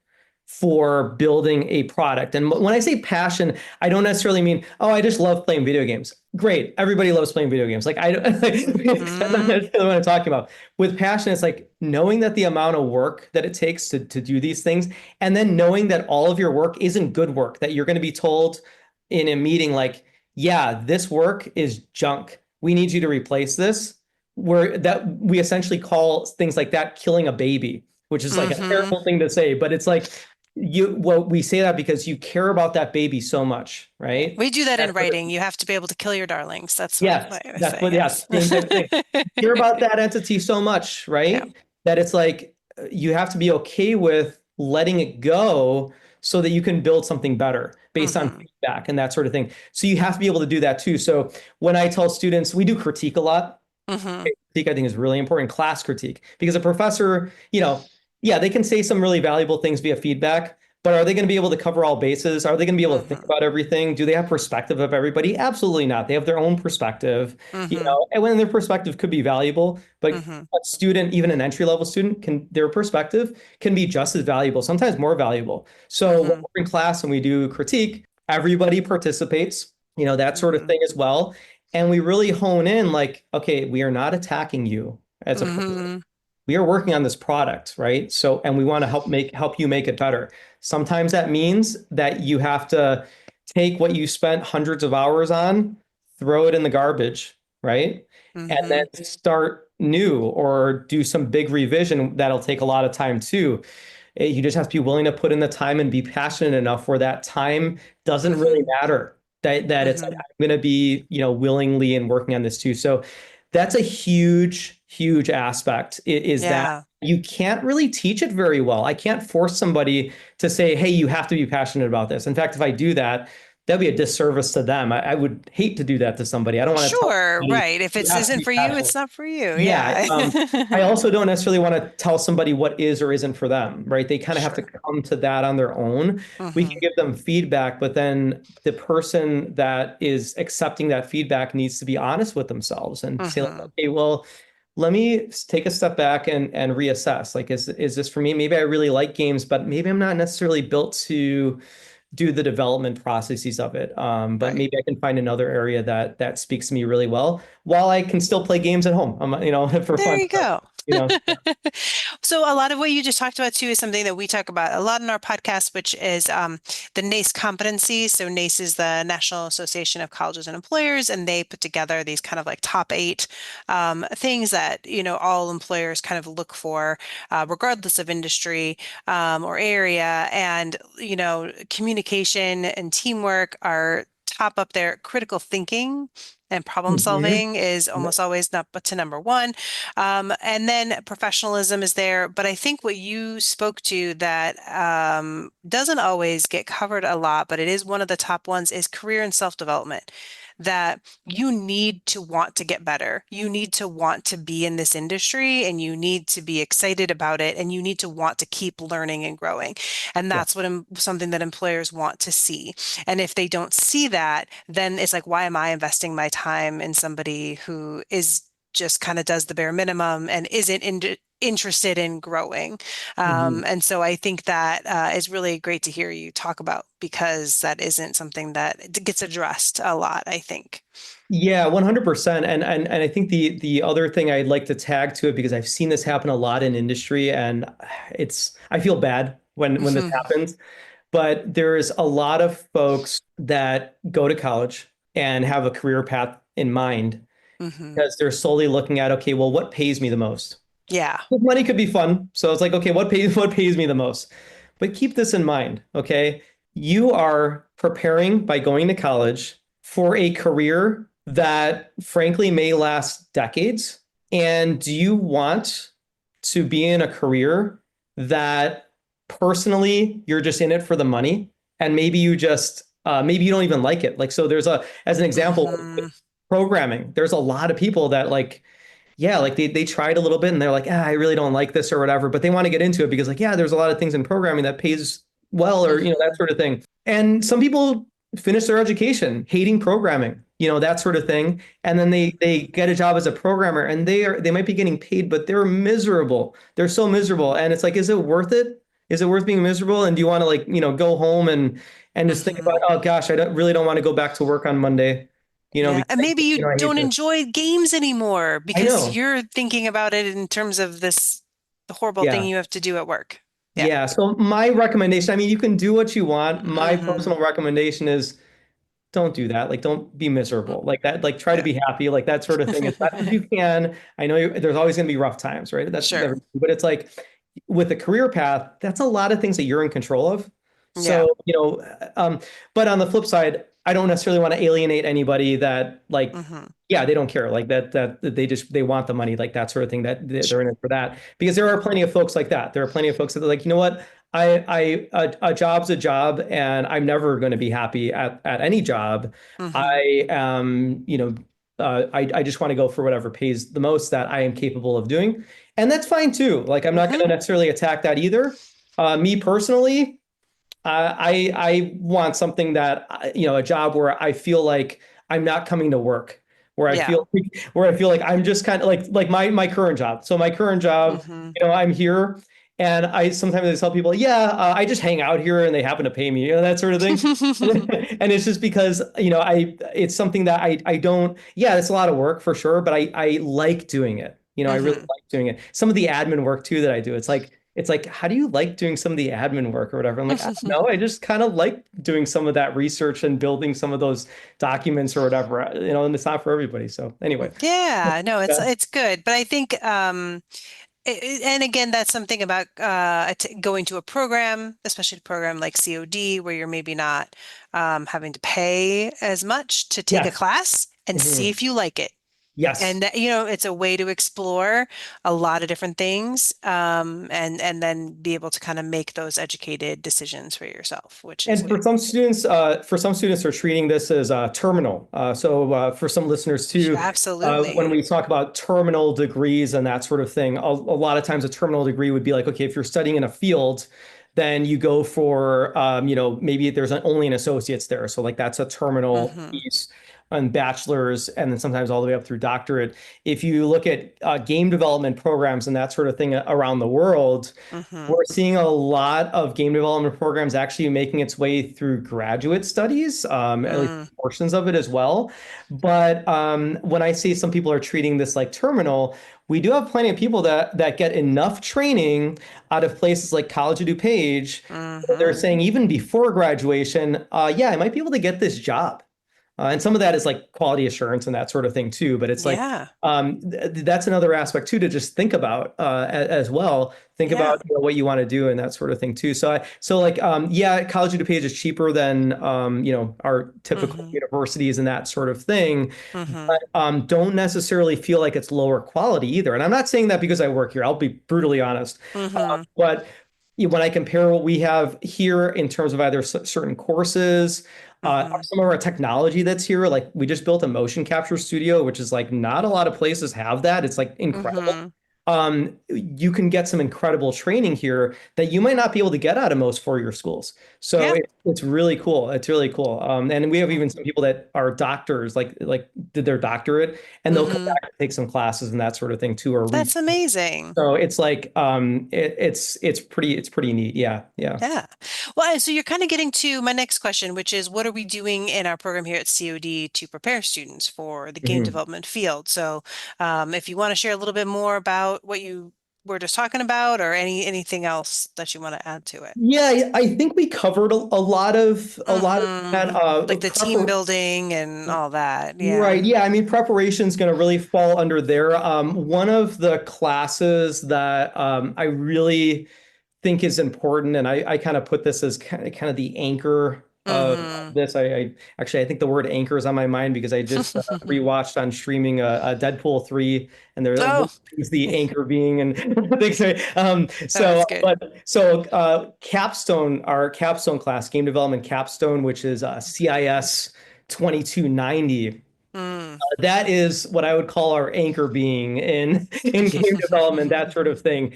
for building a product. And when I say passion, I don't necessarily mean, oh, I just love playing video games. Great. Everybody loves playing video games. Like, I don't, like, that's not necessarily what I'm talking about. With passion, it's like knowing that the amount of work that it takes to do these things, and then knowing that all of your work isn't good work, that you're going to be told in a meeting, like, yeah, this work is junk. We need you to replace this. Where that we essentially call things like that killing a baby, which is like a terrible thing to say, but it's like we say that because you care about that baby so much, right? We do that in writing. You have to be able to kill your darlings. That's what Yes, I that's say. what, Yes. same type of thing. You care about that entity so much, Yeah. right? That it's like you have to be okay with letting it go so that you can build something better based on feedback and that sort of thing. So you have to be able to do that too. So when I tell students, we do critique a lot. Critique, I think, is really important, class critique, because a professor, yeah, they can say some really valuable things via feedback, but are they going to be able to cover all bases? Are they going to be able to think about everything? Do they have perspective of everybody? Absolutely not. They have their own perspective, and when their perspective could be valuable, but a student, even an entry-level student, their perspective can be just as valuable, sometimes more valuable. So when we're in class and we do critique, everybody participates, that sort of thing as well. And we really hone in like, okay, we are not attacking you as a person. We are working on this product, right? So, and we want to help you make it better. Sometimes that means that you have to take what you spent hundreds of hours on, throw it in the garbage, right? And then start new or do some big revision that'll take a lot of time too. You just have to be willing to put in the time and be passionate enough where that time doesn't really matter. That it's like, I'm going to be, willingly and working on this too. So that's a huge, huge aspect is that you can't really teach it very well. I can't force somebody to say, hey, you have to be passionate about this. In fact, if I do that, that'd be a disservice to them. I would hate to do that to somebody. I don't want to tell Sure, somebody, right. If you it have to isn't be for you, passionate. it's not for you. Yeah. I Yeah. also don't necessarily want to tell somebody what is or isn't for them, right? They kind of have to Sure. come to that on their own. We can give them feedback, but then the person that is accepting that feedback needs to be honest with themselves and say, like, okay, well, let me take a step back and reassess. Like, is this for me? Maybe I really like games, but maybe I'm not necessarily built to do the development processes of it. But Right. maybe I can find another area that speaks to me really well, while I can still play games at home. For There fun. you go. Yeah. So a lot of what you just talked about too is something that we talk about a lot in our podcast, which is the NACE competencies. So NACE is the National Association of Colleges and Employers, and they put together these kind of like top 8 things that all employers kind of look for, regardless of industry or area. And communication and teamwork are top up there. Critical thinking and problem solving is almost always not but to number 1. And then professionalism is there. But I think what you spoke to that doesn't always get covered a lot, but it is one of the top ones, is career and self-development. That you need to want to get better. You need to want to be in this industry, and you need to be excited about it, and you need to want to keep learning and growing. And that's what something that employers want to see. And if they don't see that, then it's like, why am I investing my time in somebody who is just kind of does the bare minimum and isn't interested in growing? And so I think that is really great to hear you talk about, because that isn't something that gets addressed a lot, I think. Yeah, 100%. And I think the other thing I'd like to tag to it, because I've seen this happen a lot in industry, and I feel bad when this happens, but there's a lot of folks that go to college and have a career path in mind because they're solely looking at, okay, well, what pays me the most? Yeah. Money could be fun. So it's like, okay, what pays me the most? But keep this in mind, okay? You are preparing by going to college for a career that frankly may last decades. And do you want to be in a career that personally you're just in it for the money, and maybe you maybe you don't even like it? Like, so as an example, programming, there's a lot of people that like, yeah, like they tried a little bit and they're like, I really don't like this or whatever, but they want to get into it because like, yeah, there's a lot of things in programming that pays well, or that sort of thing. And some people finish their education hating programming, that sort of thing, and then they get a job as a programmer, and they might be getting paid, but they're miserable. They're so miserable, and it's like, is it worth it Is it worth being miserable? And do you want to like, go home and just think about, Hmm. oh gosh, really don't want to go back to work on Monday, Yeah. And because maybe you I hate don't this. enjoy games anymore I because know. you're thinking about it in terms of this the horrible thing Yeah. you have to do at work. Yeah. Yeah. So my recommendation, I mean, you can do what you want. My Hmm. personal recommendation is don't do that. Like, don't be miserable like that. Like, try to Yeah. be happy, like that sort of thing as best as you can. I know there's always going to be rough times, right? That's never, Sure. but it's like with a career path, that's a lot of things that you're in control of. Yeah. So, but on the flip side, I don't necessarily want to alienate anybody that like, Hmm. yeah, they don't care like that they want the money, like that sort of thing that they're Sure. in it for that. Because there are plenty of folks like that. There are plenty of folks that are like, you know what? A job's a job, and I'm never going to be happy at any job. Hmm. I am, I just want to go for whatever pays the most that I am capable of doing, and that's fine too. Like I'm not going Hmm. to necessarily attack that either. Me personally, I want something that a job where I feel like I'm not coming to work, where I Yeah. feel where I feel like I'm just kind of like my current job. So my current job, Hmm. I'm here, and I sometimes I tell people, yeah, I just hang out here, and they happen to pay me, that sort of thing. And it's just because it's something that I don't. Yeah, it's a lot of work for sure, but I like doing it. I really Hmm. like doing it. Some of the admin work too that I do, it's like, how do you like doing some of the admin work or whatever? I'm like, I don't know. I just kind of like doing some of that research and building some of those documents or whatever, and it's not for everybody. So anyway, Yeah, no, it's yeah. it's good, but I think and again, that's something about going to a program, especially a program like COD, where you're maybe not having to pay as much to take a Yes. class and see Mhm. if you like it. Yes. And that, it's a way to explore a lot of different things, and then be able to kind of make those educated decisions for yourself, which is And good. for some students are treating this as terminal. So for some listeners too, when Absolutely. we talk about terminal degrees and that sort of thing, a lot of times a terminal degree would be like, okay, if you're studying in a field, then you go for, maybe there's only an associate's there. So like that's a terminal Hmm. piece and bachelor's, and then sometimes all the way up through doctorate. If you look at game development programs and that sort of thing around the world, Hmm. we're seeing a lot of game development programs actually making its way through graduate studies, at least Mm. portions of it as well. But when I say some people are treating this like terminal, we do have plenty of people that get enough training out of places like College of DuPage. They're Hmm. saying even before graduation, yeah, I might be able to get this job. And some of that is like quality assurance and that sort of thing too. But it's like Yeah. that's another aspect too to just think about as well. Think Yeah. about what you want to do and that sort of thing too. So like yeah, College of DuPage is cheaper than our typical Hmm. universities and that sort of thing, Hmm. but don't necessarily feel like it's lower quality either. And I'm not saying that because I work here. I'll be brutally honest. Hmm. But when I compare what we have here in terms of either certain courses, Hmm. some of our technology that's here, like we just built a motion capture studio, which is like not a lot of places have that. It's like incredible. Hmm. You can get some incredible training here that you might not be able to get out of most four-year schools. So Yeah. it's really cool. It's really cool. And we have even some people that are doctors, like did their doctorate, and they'll come Hmm. back and take some classes and that sort of thing too, or read. That's amazing. So it's like it's pretty neat. Yeah, yeah. Yeah. Well, and so you're kind of getting to my next question, which is what are we doing in our program here at COD to prepare students for the game Mhm. development field? So, if you want to share a little bit more about what you were just talking about, or anything else that you want to add to it. Yeah, I think we covered a lot of that. Like the team building and all that. Yeah. Right. Yeah. I mean, preparation is going to really fall under there. One of the classes that I really think is important, and I kind of put this as kind of the anchor of Hmm. this. I think the word anchor is on my mind because I just rewatched on streaming Deadpool 3, and there Oh, is the anchor being and things. that was good. Capstone, our capstone class, game development capstone, which is CIS 2290. Mm. That is what I would call our anchor being in game development, that sort of thing,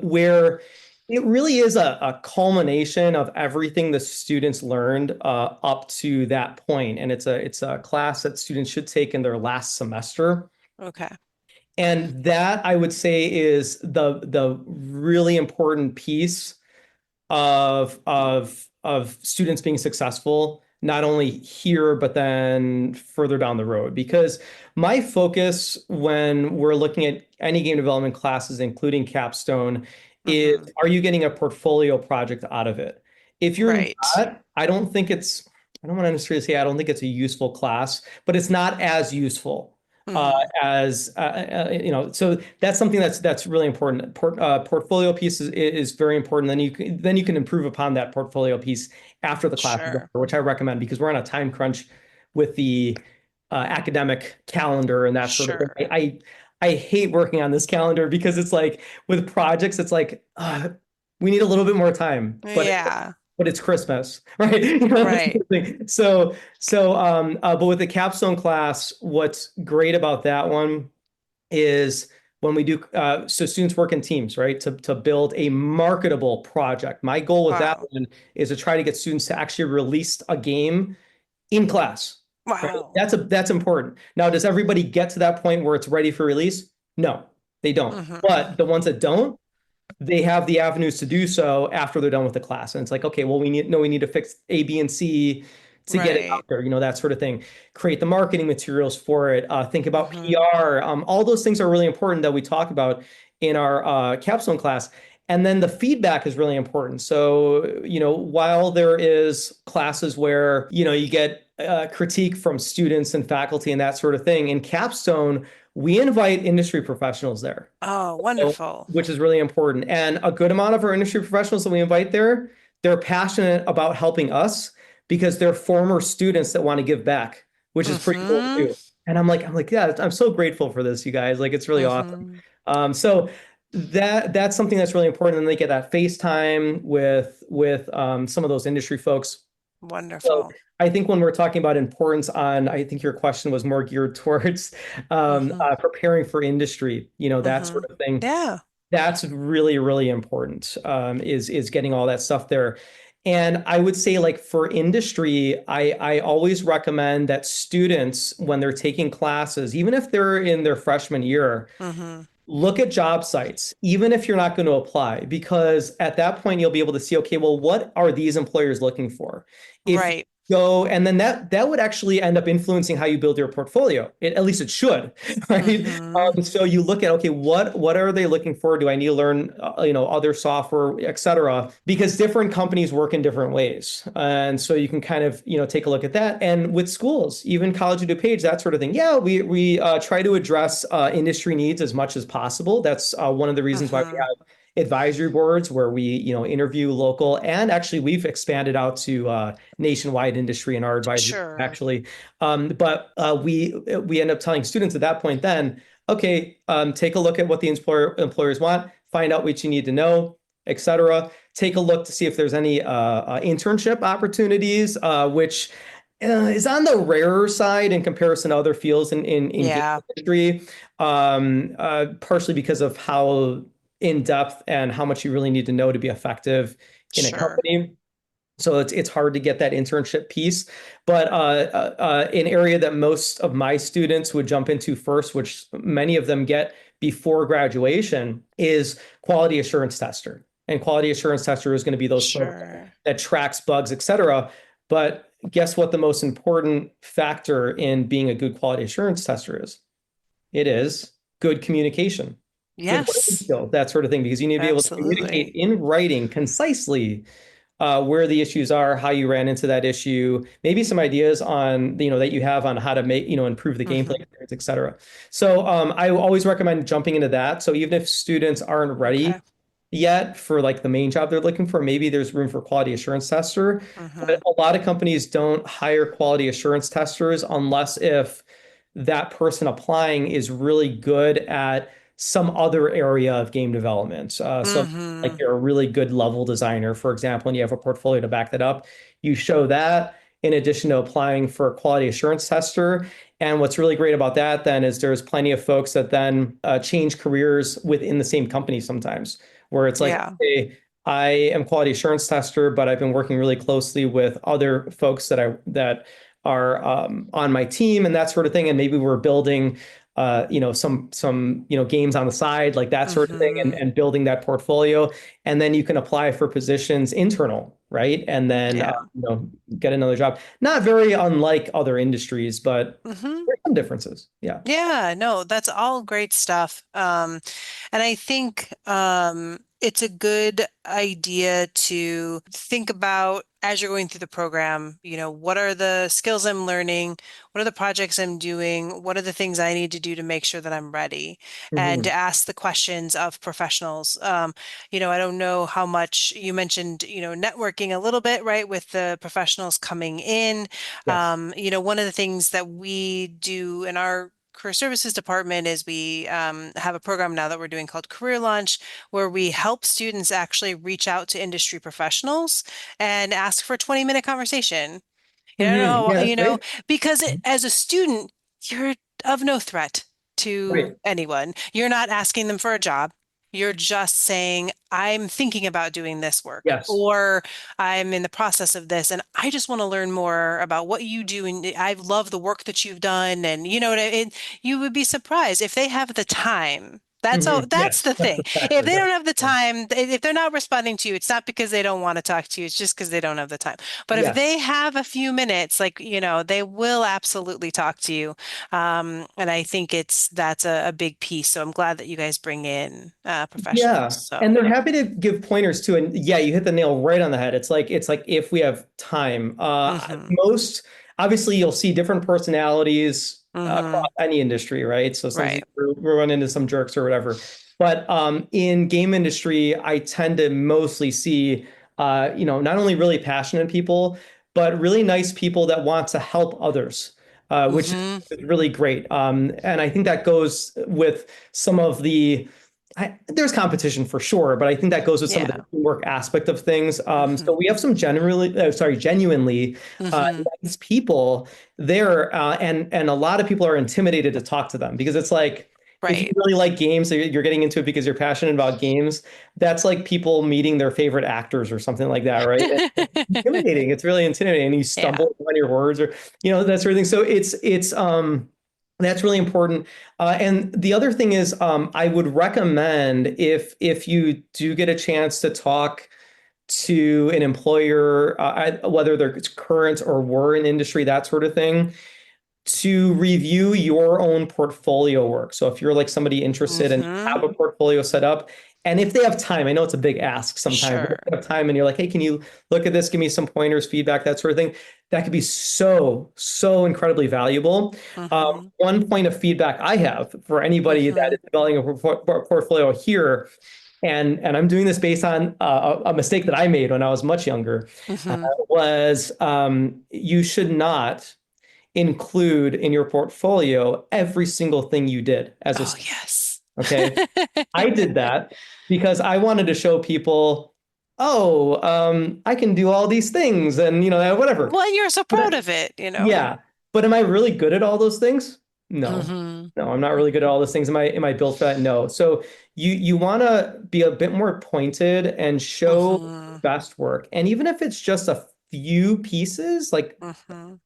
where it really is a culmination of everything the students learned up to that point, and it's a class that students should take in their last semester. Okay. And that I would say is the really important piece. of students being successful, not only here, but then further down the road. Because my focus when we're looking at any game development classes, including Capstone, is Hmm. are you getting a portfolio project out of it? If you're Right. not, I don't want to necessarily say I don't think it's a useful class, but it's not as useful Hmm. as so that's something that's really important. Portfolio piece is very important. Then you can improve upon that portfolio piece after the class is over, Sure. which I recommend because we're on a time crunch with the academic calendar and that sort of thing. Sure. I hate working on this calendar because it's like with projects, it's like we need a little bit more time, Yeah. but it's Christmas, right? You know, that sort Right. of thing. But with the capstone class, what's great about that one is when we do, so students work in teams, right? To build a marketable project. My goal with that Wow. one is to try to get students to actually release a game in class, right? Wow. That's important. Now, does everybody get to that point where it's ready for release? No, they don't. Hmm. But the ones that don't, they have the avenues to do so after they're done with the class. And it's like, okay, well, we need to fix A, B, and C to get it out Right. there, that sort of thing. Create the marketing materials for it. Think about Hmm. PR. All those things are really important that we talk about in our capstone class. And then the feedback is really important. So, while there is classes where, you get critique from students and faculty and that sort of thing, in capstone, we invite industry professionals there, Oh, so, wonderful. which is really important. And a good amount of our industry professionals that we invite there, they're passionate about helping us because they're former students that want to give back, which is pretty cool Hmm. too. And yeah, I'm so grateful for this, you guys. Like, it's really awesome. Hmm. So that's something that's really important. And they get that FaceTime with some of those industry folks. So Wonderful. I think when we're talking about importance on, I think your question was more geared towards Hmm. preparing for industry, that Hmm. sort of thing. Yeah. That's really, really important, is getting all that stuff there. And I would say, like for industry, I always recommend that students, when they're taking classes, even if they're in their freshman year, Hmm. look at job sites, even if you're not going to apply, because at that point you'll be able to see, okay, well, what are these employers looking for? If you Right. go, and then that would actually end up influencing how you build your portfolio. At least it should, right? Hmm. So you look at, okay, what are they looking for? Do I need to learn, other software, et cetera? Because different companies work in different ways, and so you can kind of, take a look at that. And with schools, even College of DuPage, that sort of thing. Yeah, we try to address industry needs as much as possible. That's one of the reasons why we Hmm. have advisory boards where we, interview local, and actually we've expanded out to nationwide industry in our advisory Sure. actually. But we end up telling students at that point then, okay, take a look at what the employers want, find out what you need to know, et cetera. Take a look to see if there's any internship opportunities, which is on the rarer side in comparison to other fields in game Yeah. industry, partially because of how in depth and how much you really need to know to be effective in a Sure. company. So it's hard to get that internship piece, but an area that most of my students would jump into first, which many of them get before graduation, is quality assurance tester. And quality assurance tester is going to be those folks Sure. that tracks bugs, et cetera. But guess what the most important factor in being a good quality assurance tester is? It is good communication, good writing Yes. skills, that sort of thing, because you need to be able to communicate Absolutely. in writing concisely where the issues are, how you ran into that issue, maybe some ideas on, that you have on how to make, improve the gameplay Hmm. experience, et cetera. So I always recommend jumping into that. So even if students aren't ready Okay. yet for like the main job they're looking for, maybe there's room for quality assurance tester. But Hmm. a lot of companies don't hire quality assurance testers unless if that person applying is really good at some other area of game development. So like Hmm. you're a really good level designer, for example, and you have a portfolio to back that up. You show that in addition to applying for a quality assurance tester. And what's really great about that then is there's plenty of folks that then change careers within the same company sometimes, where it's like, Yeah. okay, I am quality assurance tester, but I've been working really closely with other folks that are on my team and that sort of thing. And maybe we're building games on the side, like that sort of thing, and, Mm-hmm. and building that portfolio. And then you can apply for positions internal, right? And then, Yeah. get another job. Not very unlike other industries, but Mm-hmm. there's some differences. Yeah. Yeah, no, that's all great stuff. And I think it's a good idea to think about as you're going through the program, what are the skills I'm learning? What are the projects I'm doing? What are the things I need to do to make sure that I'm ready? And to Hmm. ask the questions of professionals. I don't know how much you mentioned, networking a little bit, right, with the professionals coming in. Yes. One of the things that we do in our career services department is we have a program now that we're doing called Career Launch, where we help students actually reach out to industry professionals and ask for a 20-minute conversation. Hmm. Yeah, that's great. Because as a student, you're of no threat to Right. anyone. You're not asking them for a job. You're just saying, I'm thinking about doing this work, Yes. or I'm in the process of this, and I just want to learn more about what you do. And I love the work that you've done. And you would be surprised if they have the time. That's all, Hmm. that's Yes. the That's thing. the If factor. they That's don't have the the thing. time, if they're not responding to you, it's not because they don't want to talk to you. It's just because they don't have the time. But if Yes. they have a few minutes, like, they will absolutely talk to you. And I think that's a big piece. So I'm glad that you guys bring in professionals. Yeah. So, And they're happy to give pointers too. And yeah, you hit the nail right on the head. It's like if we have time. hmm Most obviously you'll see different personalities across hmm any industry, right? So sometimes right. we run into some jerks or whatever. But in game industry, I tend to mostly see not only really passionate people, but really nice people that want to help others, which hmm is really great. And I think that goes with some of there's competition for sure, but I think that goes with some of the Yeah. teamwork aspect of things. So hmm we have some genuinely hmm nice people there, and a lot of people are intimidated to talk to them because it's like if you Right. really like games, so you're getting into it because you're passionate about games. That's like people meeting their favorite actors or something like that, right? And it's intimidating. It's really intimidating. And you Yeah. stumble on your words or that sort of thing. So it's that's really important. And the other thing is, I would recommend if you do get a chance to talk to an employer, whether they're current or were in industry, that sort of thing, to review your own portfolio work. So if you're like somebody interested and you hmm have a portfolio set up, and if they have time, I know it's a big ask sometimes, but if Sure. they have time and you're like, hey, can you look at this, give me some pointers, feedback, that sort of thing, that could be so, so incredibly valuable. hmm One point of feedback I have for anybody that hmm is developing a portfolio here, and I'm doing this based on a mistake that I made when I was much younger, hmm was you should not include in your portfolio every single thing you did as a Oh, student. yes. Okay. I did that because I wanted to show people, oh, I can do all these things and whatever. Well, you're so proud But of it. yeah, but am I really good at all those things? No. hmm No, I'm not really good at all those things. Am I built for that? No. So you want to be a bit more pointed and show hmm best work. And even if it's just a few pieces, like hmm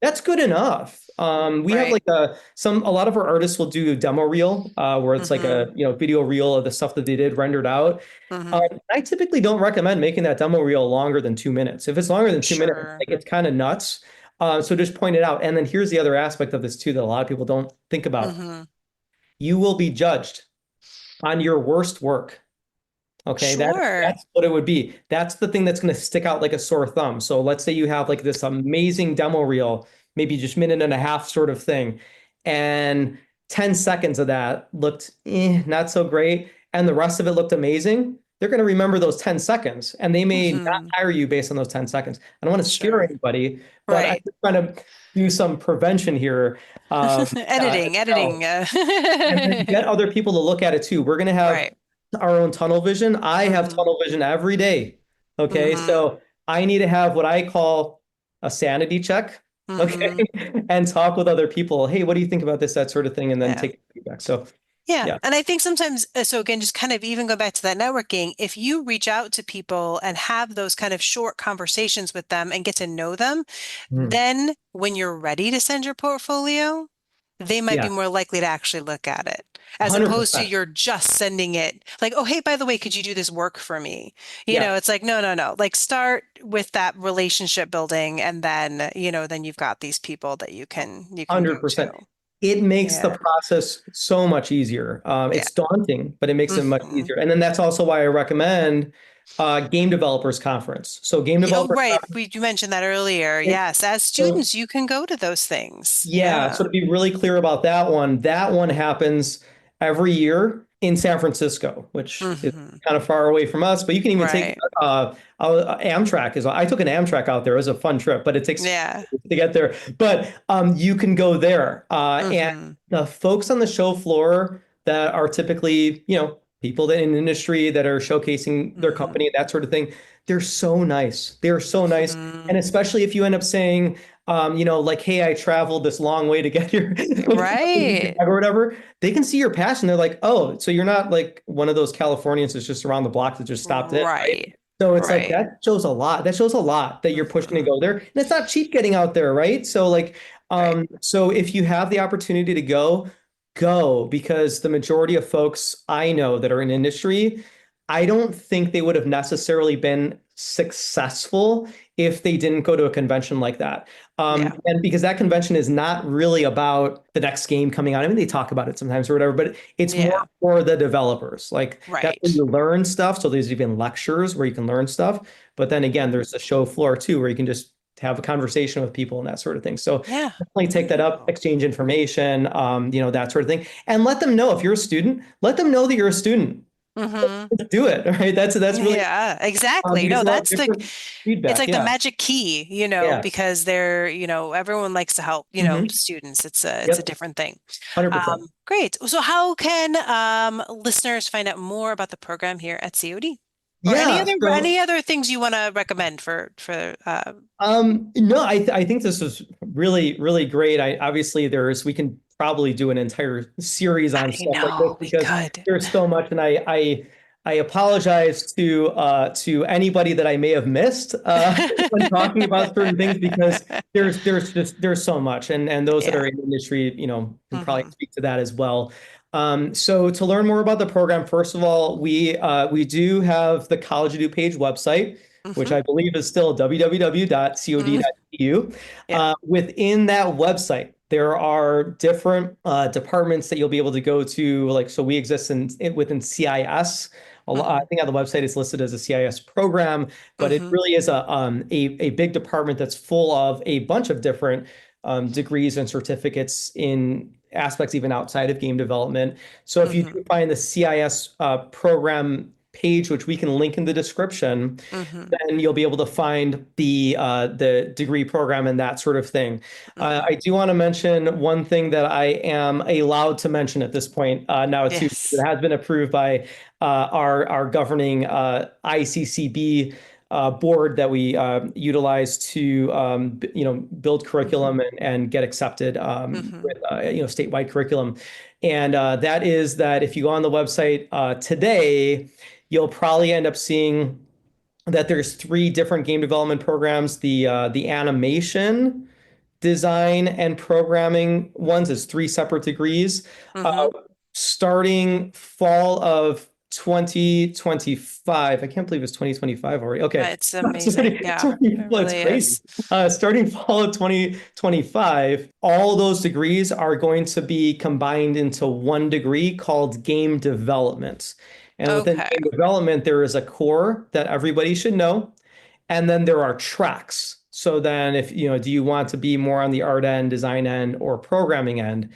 that's good enough. We have Right. like a lot of our artists will do a demo reel, where it's like hmm a video reel of the stuff that they did rendered out. hmm I typically don't recommend making that demo reel longer than 2 minutes. If it's longer than 2 minutes, Sure. like it's kind of nuts. So just point it out. And then here's the other aspect of this too that a lot of people don't think about. hmm You will be judged on your worst work. Okay, Sure. that's what it would be. That's the thing that's going to stick out like a sore thumb. So let's say you have like this amazing demo reel, maybe just minute and a half sort of thing, and 10 seconds of that looked not so great, and the rest of it looked amazing. They're going to remember those 10 seconds, and they may not hmm hire you based on those 10 seconds. I don't want to scare Sure. anybody, but I'm Right. just trying to do some prevention here. As Editing. well. And then get other people to look at it too. We're going to have Right. our own tunnel vision. I have hmm tunnel vision every day. Okay. hmm So I need to have what I call a sanity check. Okay. hmm And talk with other people. Hey, what do you think about this? That sort of thing. And then Yeah. take feedback. So Yeah. yeah. And I think sometimes, so again, just kind of even go back to that networking, if you reach out to people and have those kind of short conversations with them and get to know them, Hmm. then when you're ready to send your portfolio, they might be Yeah, more likely to actually look at it, as opposed to 100%. you're just sending it like, oh, hey, by the way, could you do this work for me? Yeah, It's like, no, no, no. Like start with that relationship building and then, then you've got these people that you can go to. 100%. It makes the Yeah. process so much easier. Yeah. It's daunting, but it makes it much Hmm. easier. And then that's also why I recommend Game Developers Conference. So Game Oh, Developers right. Conference. You mentioned that earlier. Yes. As So students, you can go to those things. yeah, Yeah. so to be really clear about that one happens every year in San Francisco, which is Hmm. kind of far away from us, but you can even take Right. Amtrak I took an Amtrak out there. It was a fun trip, but it takes Yeah. to get there. But you can go there. And Hmm. the folks on the show floor that are typically, people that in the industry that are showcasing their Hmm. company and that sort of thing, they're so nice. They're so nice. And Hmm. especially if you end up saying, like, hey, I traveled this long way to get here Right. or whatever, they can see your passion. They're like, oh, so you're not like one of those Californians that's just around the block that just stopped in, right? Right. So it's like Right. that shows a lot. That shows a lot that you're pushing to Hmm. go there. And it's not cheap getting out there, right? So like, Right. so if you have the opportunity to go, go because the majority of folks I know that are in industry, I don't think they would have necessarily been successful if they didn't go to a convention like that. Yeah. And because that convention is not really about the next game coming out. I mean, they talk about it sometimes or whatever, but it's more Yeah. for the developers. Like that's where Right. you learn stuff. So there's even lectures where you can learn stuff. But then again, there's the show floor too, where you can just have a conversation with people and that sort of thing. So Yeah. definitely take that up, Wonderful. exchange information, that sort of thing. And let them know if you're a student, let them know that you're a student. Hmm. Just do it. Right. That's really Yeah, exactly. because No, they'll have that's the different it's feedback. like the Yeah. magic key, Yes. because everyone likes to help, Hmm. students. It's a Yep. different thing. 100%. Great. So how can listeners find out more about the program here at COD? Or Yeah. any So other things you want to recommend for No, I think this is really, really great. We can probably do an entire series on I stuff like this know we because could. there's so much, and I apologize to anybody that I may have missed when talking about certain things because there's so much, and those that Yeah. are in the industry, can probably Hmm. speak to that as well. So to learn more about the program, first of all, we do have the College of DuPage website, which Hmm. I believe is still Hmm. www.cod.edu. Yeah. Within that website, there are different departments that you'll be able to go to. Like, so we exist within CIS. I Hmm. think on the website it's listed as a CIS program, but it Hmm. really is a big department that's full of a bunch of different degrees and certificates in aspects even outside of game development. So if you Hmm. do find the CIS program page, which we can link in the description, Hmm. then you'll be able to find the degree program and that sort of thing. Hmm. I do want to mention one thing that I am allowed to mention at this point now too. It Yes. has been approved by our governing ICCB board that we utilize to build Hmm. curriculum and get accepted Hmm. with statewide curriculum. And that is that if you go on the website today, you'll probably end up seeing that there's three different game development programs. The animation, design, and programming ones is three separate degrees. Uh, Hmm. Starting fall of 2025. I can't believe it's 2025 already. Okay. It's amazing. Yeah, it Well, it's really crazy. is. Starting fall of 2025, all those degrees are going to be combined into one degree called game development. And within Okay. game development, there is a core that everybody should know. And then there are tracks. So then if, do you want to be more on the art end, design end, or programming end?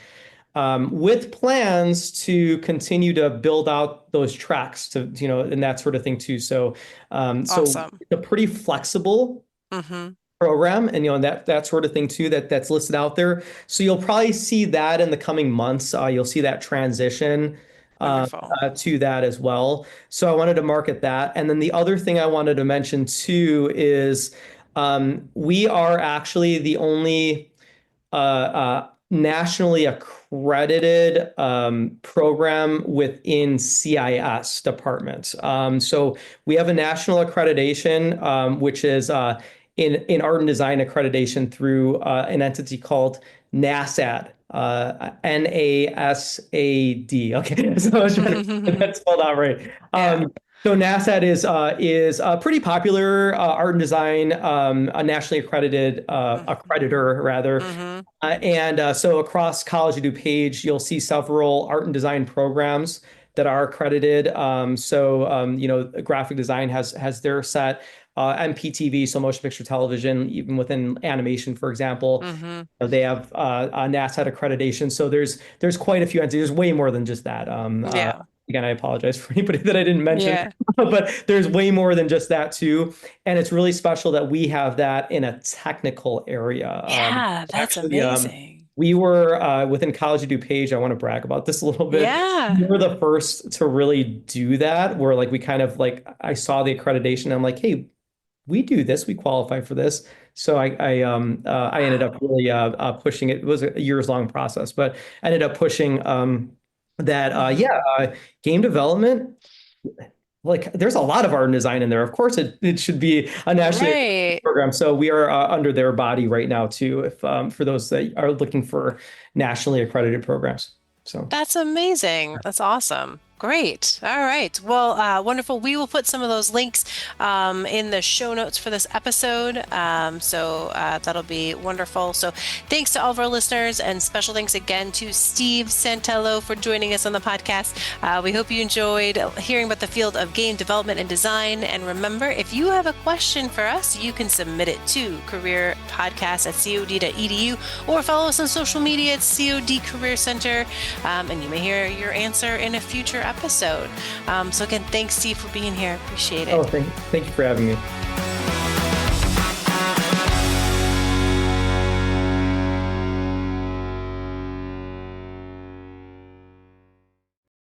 With plans to continue to build out those tracks to, and that sort of thing too. So Awesome. it's a pretty flexible Hmm. program and, that sort of thing too, that's listed out there. So you'll probably see that in the coming months. You'll see that transition Wonderful. to that as well. So I wanted to market that. And then the other thing I wanted to mention too is we are actually the only nationally accredited program within CIS departments. So we have a national accreditation, which is in art and design accreditation through an entity called NASAD, NASAD. Okay, so I was trying to get that spelled out right. Yeah. So NASAD is a pretty popular art and design, a nationally accredited accreditor rather. Mm-hmm. So across College of DuPage, you'll see several art and design programs that are accredited. Graphic design has their set. MPTV, so motion picture television, even within animation, for example, Mm-hmm. they have a NASAD accreditation. So there's quite a few entities. There's way more than just that. Yeah. Again, I apologize for anybody that I didn't mention, Yeah. but there's way more than just that too. And it's really special that we have that in a technical area. Yeah, that's Actually, amazing. we were within College of DuPage. I want to brag about this a little bit. Yeah. We were the first to really do that, where like we kind of like I saw the accreditation. I'm like, hey, we do this, we qualify for this. So I ended up Wow. really pushing it. It was a years long process, but I ended up pushing Mm-hmm. game development. Like there's a lot of art and design in there. Of course, it should be a nationally accredited Right. program. So we are under their body right now too. If for those that are looking for nationally accredited programs. So. That's amazing. That's awesome. Great. All right. Well, wonderful. We will put some of those links in the show notes for this episode. That'll be wonderful. So thanks to all of our listeners, and special thanks again to Steve Santello for joining us on the podcast. We hope you enjoyed hearing about the field of game development and design. And remember, if you have a question for us, you can submit it to careerpodcast@cod.edu or follow us on social media at COD Career Center. And you may hear your answer in a future episode. So again, thanks, Steve, for being here. Appreciate it. Oh, thank you for having me.